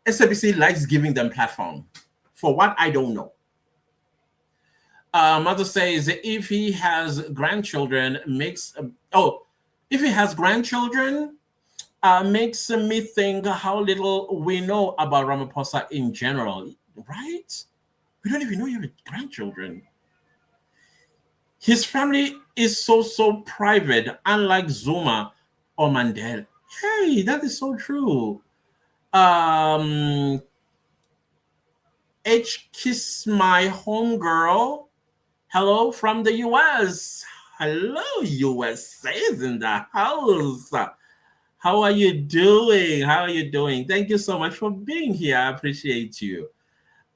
SABC likes giving them platform. For what, I don't know. Mother says, if he has grandchildren, makes me think how little we know about Ramaphosa in general, right? We don't even know your grandchildren. His family is so private, unlike Zuma or Mandela. Hey, that is so true. H Kiss My Homegirl. Hello from the US. Hello, USA is in the house. How are you doing? How are you doing? Thank you so much for being here. I appreciate you.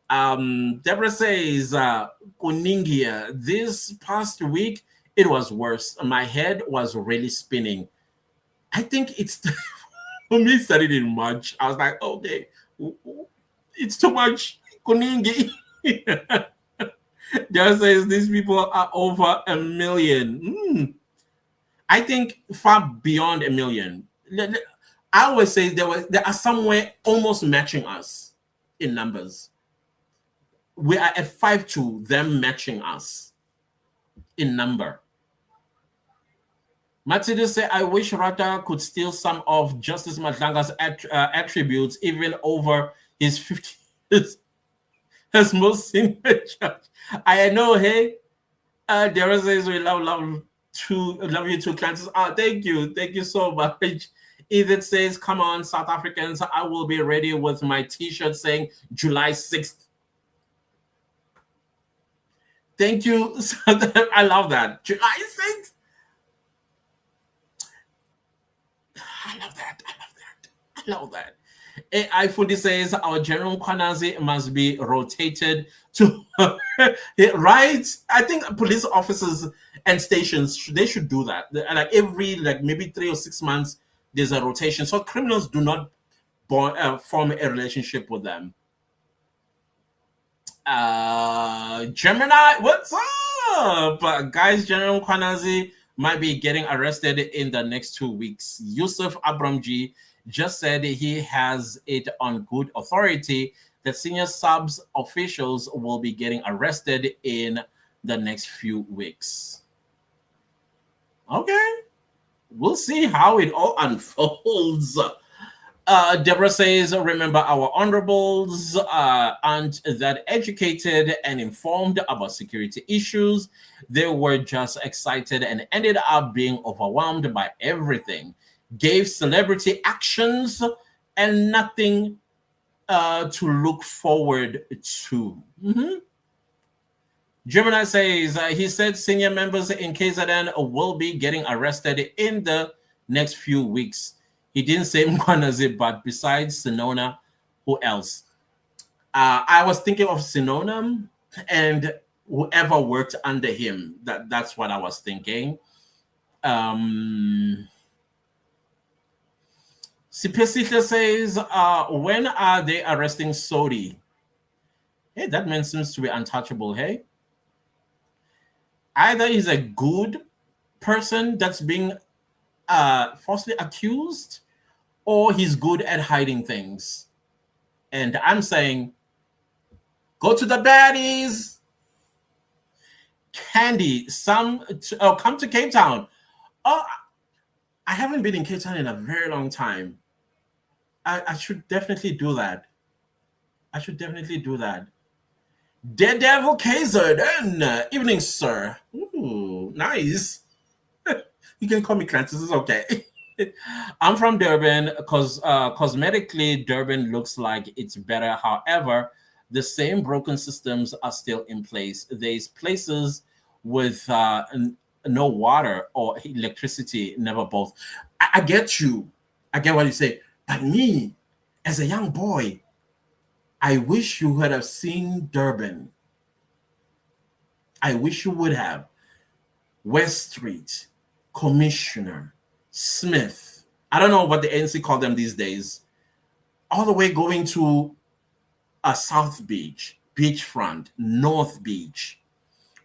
Deborah says, Kuningia, this past week, it was worse. My head was really spinning. I think it's, for me, studied in March. I was like, okay, it's too much. Kuningi. Deborah says, these people are over 1 million. I think far beyond 1 million. I always say there are somewhere almost matching us in numbers. We are at 5-2, them matching us in number. Matilda say, I wish Rata could steal some of Justice Madlanga's attributes, even over his 50 years as most senior judge. I know, hey, Dara says we love you too, Clancy. Thank you so much. Edith says, come on, South Africans, I will be ready with my t-shirt saying July 6th. Thank you. I love that. July 6th. I love that. AI Fundi says our General Kwanazi must be rotated to right. I think police officers and stations, they should do that. Like every maybe 3 or 6 months, there's a rotation, so criminals do not form a relationship with them. Gemini, what's up? Guys, General Kwanazi might be getting arrested in the next 2 weeks. Yusuf Abramji just said he has it on good authority that senior subs officials will be getting arrested in the next few weeks. Okay. We'll see how it all unfolds. Deborah says, remember our honorables aren't that educated and informed about security issues. They were just excited and ended up being overwhelmed by everything. Gave celebrity actions and nothing to look forward to. Gemini says, he said senior members in KZN will be getting arrested in the next few weeks. He didn't say Mkwanazi, but besides Sinona, who else? I was thinking of Sinona and whoever worked under him. That's what I was thinking. Sipesita says, when are they arresting Sodi? Hey, that man seems to be untouchable, hey? Either he's a good person that's being falsely accused, or he's good at hiding things. And I'm saying, go to the baddies. Candy, come to Cape Town. Oh, I haven't been in Cape Town in a very long time. I should definitely do that. Daredevil KZN. Evening, sir. Ooh, nice. You can call me Clancy. This is okay. I'm from Durban because cosmetically Durban looks like it's better. However, the same broken systems are still in place. There's places with no water or electricity, never both. I get you. I get what you say. But me, as a young boy, I wish you would have seen Durban. I wish you would have. West Street, Commissioner, Smith. I don't know what the ANC call them these days. All the way going to South Beach, Beachfront, North Beach.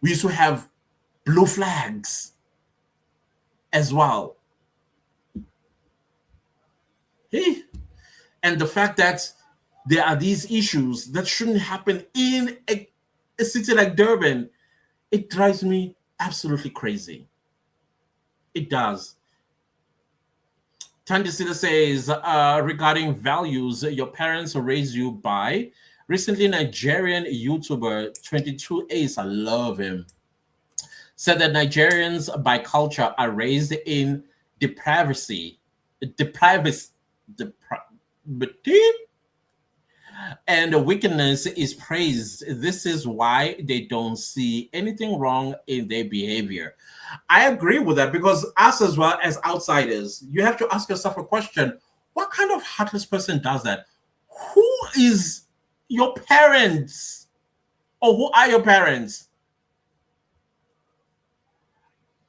We used to have blue flags as well. Hey, and the fact that there are these issues that shouldn't happen in a city like Durban, it drives me absolutely crazy. It does. Tandisita says, regarding values your parents raised you by, recently Nigerian YouTuber 22 Ace, I love him, said that Nigerians by culture are raised in depravity, and wickedness is praised. This is why they don't see anything wrong in their behavior. I agree with that, because us as well as outsiders, you have to ask yourself a question. What kind of heartless person does that? Who is your parents? Or who are your parents?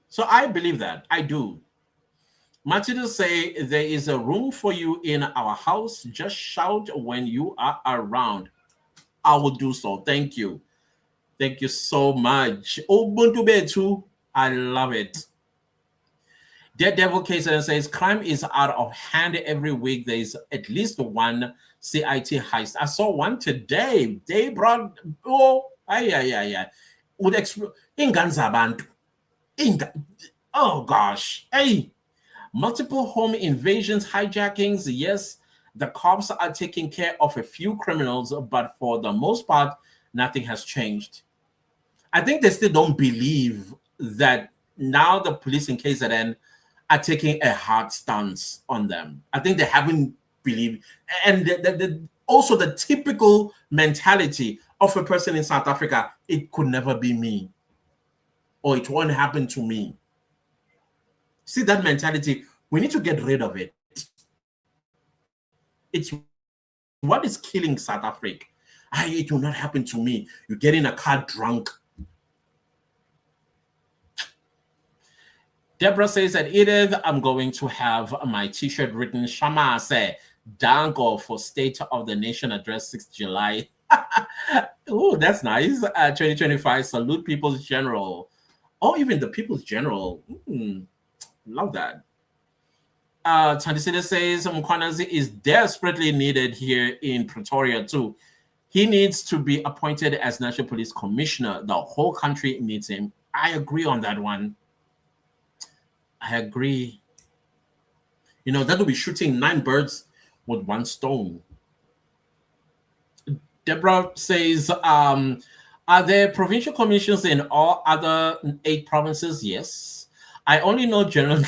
So I believe that. I do. Matilda say there is a room for you in our house. Just shout when you are around. I will do so. Thank you. Thank you so much. Ubuntu Betu. I love it. Daredevil Case says crime is out of hand. Every week there is at least one CIT heist. I saw one today. They brought would explode in Ganzabantu. Oh gosh. Hey. Multiple home invasions, hijackings. Yes, the cops are taking care of a few criminals, but for the most part, nothing has changed. I think they still don't believe that now the police in KZN are taking a hard stance on them. I think they haven't believed. And also the typical mentality of a person in South Africa, it could never be me, or it won't happen to me. See that mentality, we need to get rid of it. It's what is killing South Africa. It will not happen to me. You get in a car drunk. Deborah says that Edith, I'm going to have my t-shirt written Shama say Dango for State of the Nation Address 6th July. Oh, that's nice. 2025, salute People's General. Oh, even the People's General. Love that. Tandisida says Mkwanazi is desperately needed here in Pretoria too. He needs to be appointed as National Police Commissioner. The whole country needs him. I agree on that one. I agree. You know, that will be shooting 9 birds with 1 stone. Deborah says, are there provincial commissions in all other 8 provinces? Yes. I only know General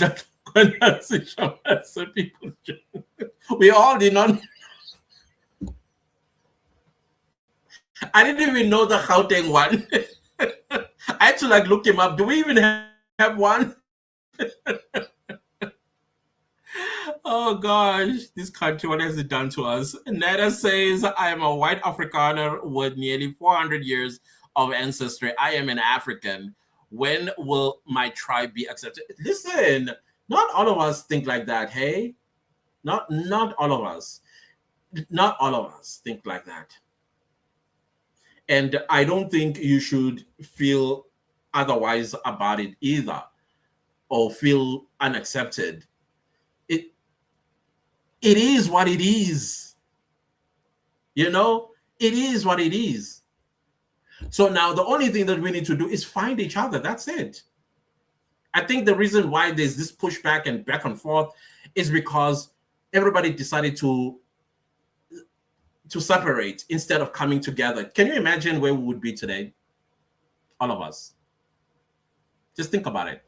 people. We all did not. I didn't even know the Gauteng one. I had to like look him up. Do we even have one? Oh gosh, this country, what has it done to us? Neda says, I am a white Afrikaner with nearly 400 years of ancestry. I am an African. When will my tribe be accepted? Listen, not all of us think like that, hey? Not all of us. Not all of us think like that. And I don't think you should feel otherwise about it either, or feel unaccepted. It is what it is. You know, it is what it is. So now the only thing that we need to do is find each other. That's it. I think the reason why there's this pushback and back and forth is because everybody decided to separate instead of coming together. Can you imagine where we would be today? All of us. Just think about it.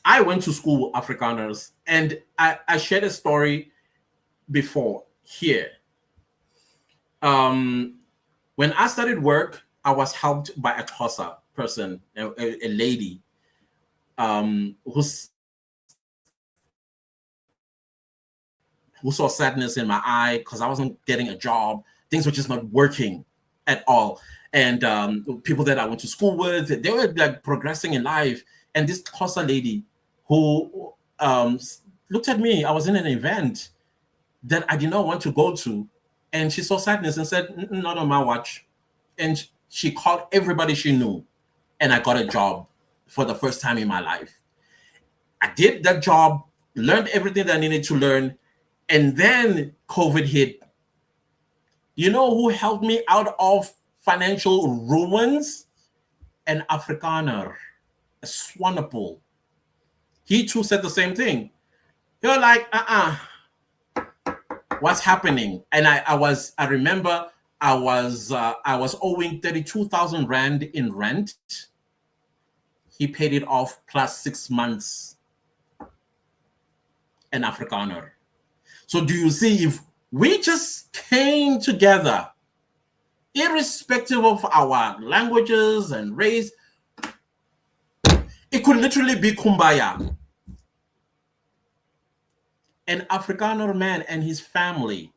I went to school with Afrikaners, and I shared a story before here. When I started work, I was helped by a Xhosa person, a lady, who saw sadness in my eye because I wasn't getting a job. Things were just not working at all. And people that I went to school with, they were like progressing in life. And this Xhosa lady who looked at me, I was in an event that I did not want to go to. And she saw sadness and said, not on my watch. And she called everybody she knew. And I got a job for the first time in my life. I did that job, learned everything that I needed to learn. And then COVID hit. You know who helped me out of financial ruins? An Afrikaner, a Swanepoel. He too said the same thing. You're like, what's happening? And I remember I was owing 32,000 Rand in rent. He paid it off plus 6 months. An Afrikaner. So do you see, if we just came together, irrespective of our languages and race, it could literally be kumbaya. An Afrikaner man and his family,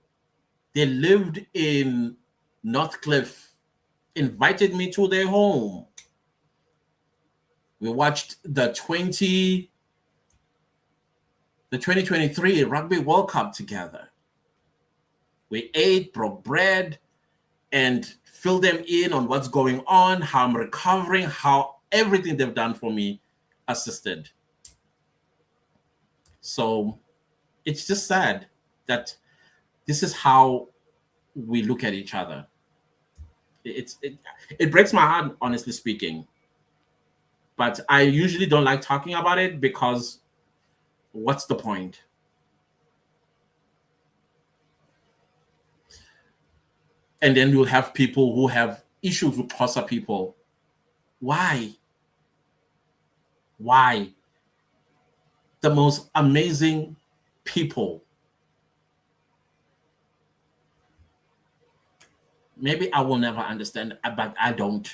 they lived in Northcliffe, invited me to their home. We watched the 2023 Rugby World Cup together. We ate, broke bread, and filled them in on what's going on, how I'm recovering, how everything they've done for me assisted. So it's just sad that this is how we look at each other. It breaks my heart, honestly speaking. But I usually don't like talking about it because what's the point? And then you'll have people who have issues with Xhosa people. Why? Why? The most amazing people. Maybe I will never understand, but I don't.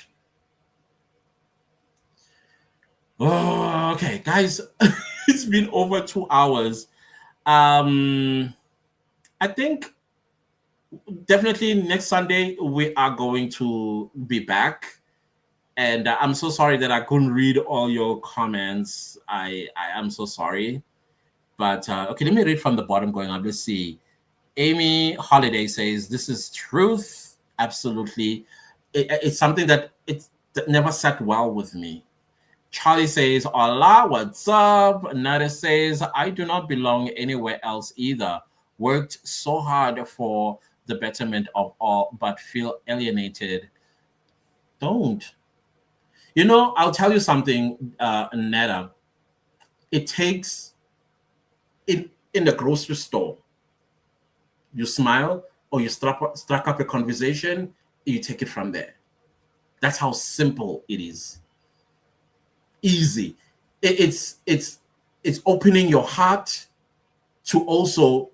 Oh, okay, guys, it's been over 2 hours. I think definitely next Sunday we are going to be back. And I'm so sorry that I couldn't read all your comments. I am so sorry. But okay, let me read from the bottom going up. Let's see. Amy Holiday says, this is truth. Absolutely. It's something that never sat well with me. Charlie says, hola, what's up? Nada says, I do not belong anywhere else either. Worked so hard for the betterment of all, but feel alienated. Don't. You know, I'll tell you something, Nada. It takes, in the grocery store, you smile or you struck up a conversation, you take it from there. That's how simple it is. Easy. It's opening your heart to also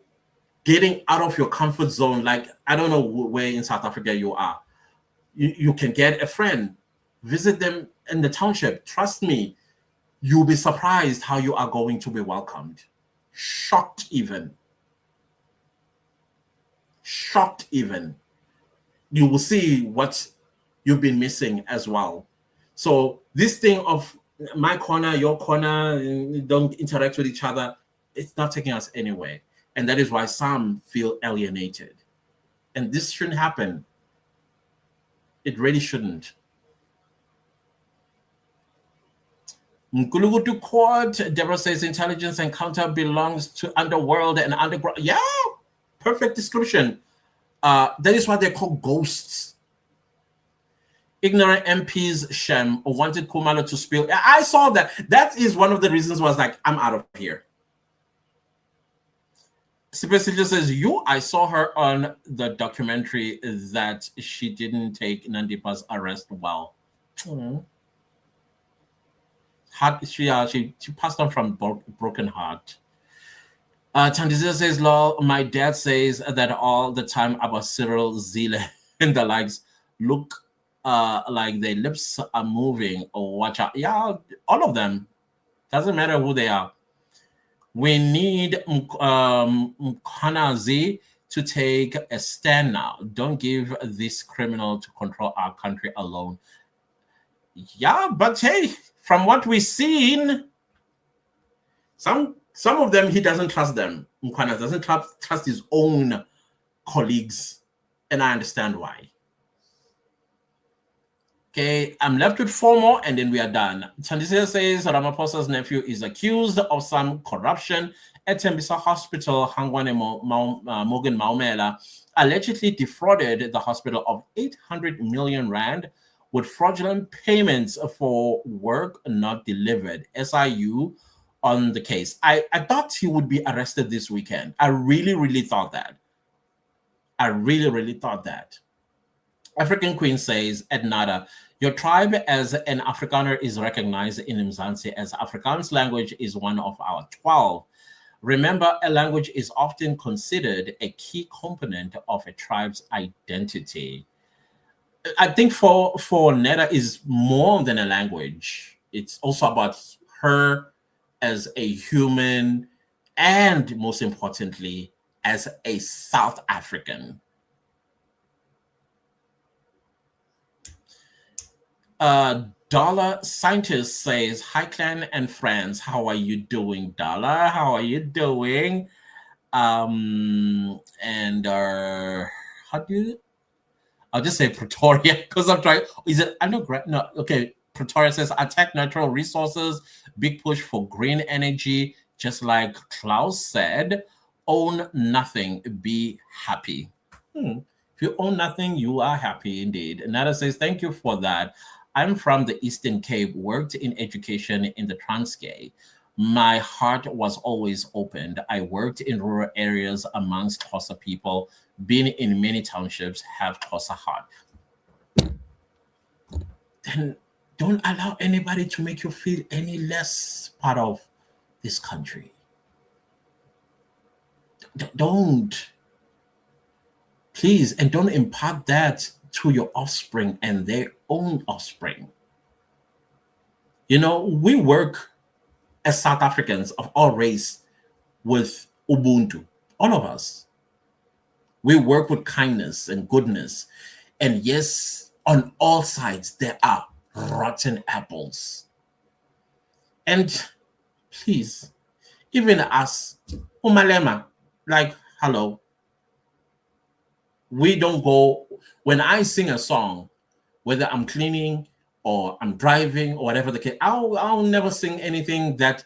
getting out of your comfort zone. Like, I don't know where in South Africa you are. You can get a friend, visit them in the township. Trust me, you'll be surprised how you are going to be welcomed. Shocked even. Shocked even. You will see what you've been missing as well. So this thing of my corner, your corner, don't interact with each other, it's not taking us anywhere. And that is why some feel alienated. And this shouldn't happen. It really shouldn't. Nkulugutu Court, Deborah says intelligence encounter belongs to underworld and underground. Yeah, perfect description. That is what they call ghosts. Ignorant MPs Shem wanted Kumalo to spill. I saw that. That is one of the reasons was like, I'm out of here. Sipesilia says, I saw her on the documentary that she didn't take Nandipa's arrest well. She passed on from broken heart. Tandizia says, lol, my dad says that all the time about Cyril Zile and the likes look like their lips are moving or watch out. Yeah, all of them. Doesn't matter who they are. We need Mkhwanazi to take a stand now. Don't give this criminal to control our country alone. Yeah, but hey, from what we've seen, some of them, he doesn't trust them. Mkhwana doesn't trust his own colleagues, and I understand why. Okay, I'm left with 4 more, and then we are done. Chandisia says Ramaphosa's nephew is accused of some corruption at Tembisa Hospital. Hangwane Morgan Maumela allegedly defrauded the hospital of 800 million rand with fraudulent payments for work not delivered. SIU on the case. I thought he would be arrested this weekend. I really thought that. I really thought that. African Queen says, Ednada, your tribe as an Afrikaner is recognized in EMZANSI as Afrikaans language is one of our 12. Remember, a language is often considered a key component of a tribe's identity. I think for Neda is more than a language. It's also about her as a human and, most importantly, as a South African. Dollar Scientist says, hi clan and friends, how are you doing? Dollar, how are you doing? And how do you, I'll just say Pretoria because I'm trying, is it underground? No, okay. Pretoria says, attack natural resources, big push for green energy, just like Klaus said, own nothing, be happy. If you own nothing, you are happy indeed. Nada says, thank you for that. I'm from the Eastern Cape, worked in education in the Transkei. My heart was always opened. I worked in rural areas amongst Xhosa people, been in many townships, have Xhosa heart. Then don't allow anybody to make you feel any less part of this country. Don't. Please, and don't impart that to your offspring and their own offspring. You know, we work as South Africans of all race with Ubuntu, all of us. We work with kindness and goodness. And yes, on all sides, there are rotten apples. And please, even us, Umalema, like, hello, We don't go, when I sing a song, whether I'm cleaning or I'm driving or whatever the case, I'll never sing anything that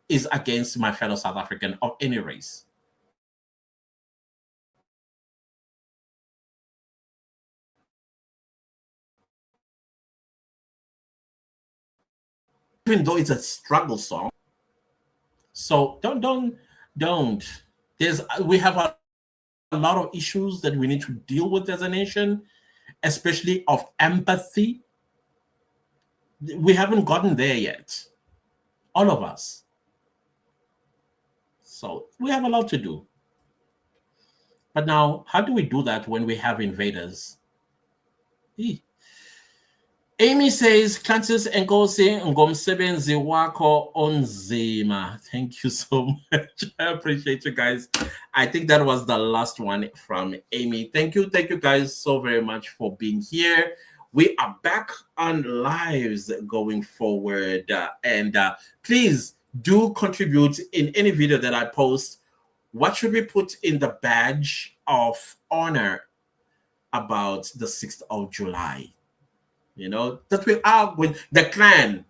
is against my fellow South African of any race. Even though it's a struggle song. So don't. We have a lot of issues that we need to deal with as a nation, especially of empathy. We haven't gotten there yet, all of us. So we have a lot to do. But now, how do we do that when we have invaders? Amy says, Clancy's Nkosi ngomsebenzi wakho onzima. Thank you so much. I appreciate you guys. I think that was the last one from Amy. Thank you guys so very much for being here. We are back on lives going forward. And please do contribute in any video that I post. What should we put in the badge of honor about the 6th of July? You know, that we are with the clan.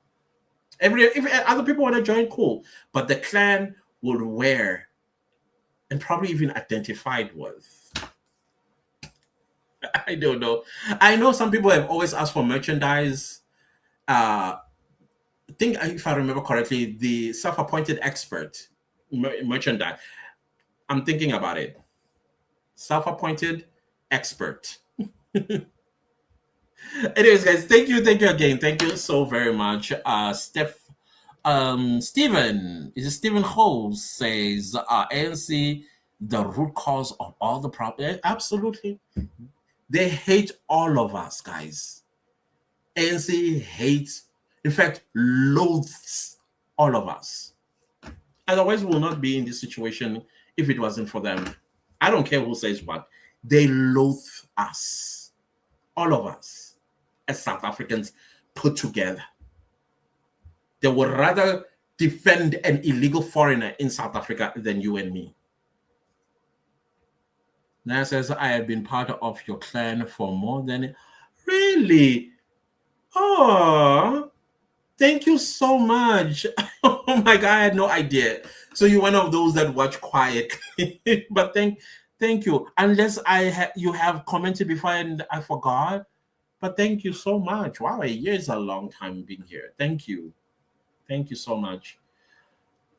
If other people want to join, cool. But the clan would wear and probably even identified with. I don't know. I know some people have always asked for merchandise. I think, if I remember correctly, the self-appointed expert merchandise. I'm thinking about it. Self-appointed expert. Anyways, guys, thank you again. Thank you so very much. Stephen, is it Stephen Ho says ANC the root cause of all the problems? Absolutely. They hate all of us, guys. ANC hates, in fact, loathes all of us. Otherwise, we will not be in this situation if it wasn't for them. I don't care who says what. They loathe us. All of us. As South Africans put together. They would rather defend an illegal foreigner in South Africa than you and me. Naya says, I have been part of your clan for more than... Really? Oh, thank you so much. Oh my God, I had no idea. So you're one of those that watch quietly. But thank you. Unless you have commented before and I forgot. But thank you so much. Wow, a year is a long time being here. Thank you. Thank you so much.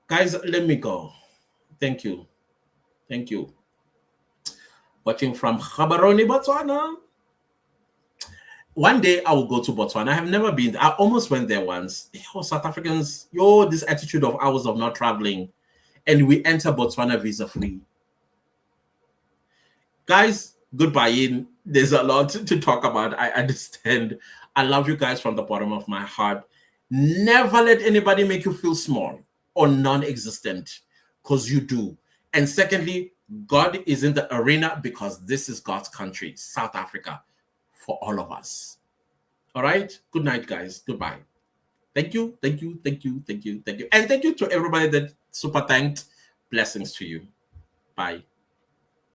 Guys, let me go. Thank you. Thank you. Watching from Gaborone, Botswana. One day I will go to Botswana. I have never been. I almost went there once. South Africans, this attitude of hours of not traveling. And we enter Botswana visa-free. Guys, goodbye. There's a lot to talk about. I understand. I love you guys from the bottom of my heart. Never let anybody make you feel small or non-existent, because you do. And secondly, God is in the arena because this is God's country, South Africa, for all of us. All right? Good night, guys. Goodbye. Thank you. And thank you to everybody that super thanked. Blessings to you. Bye.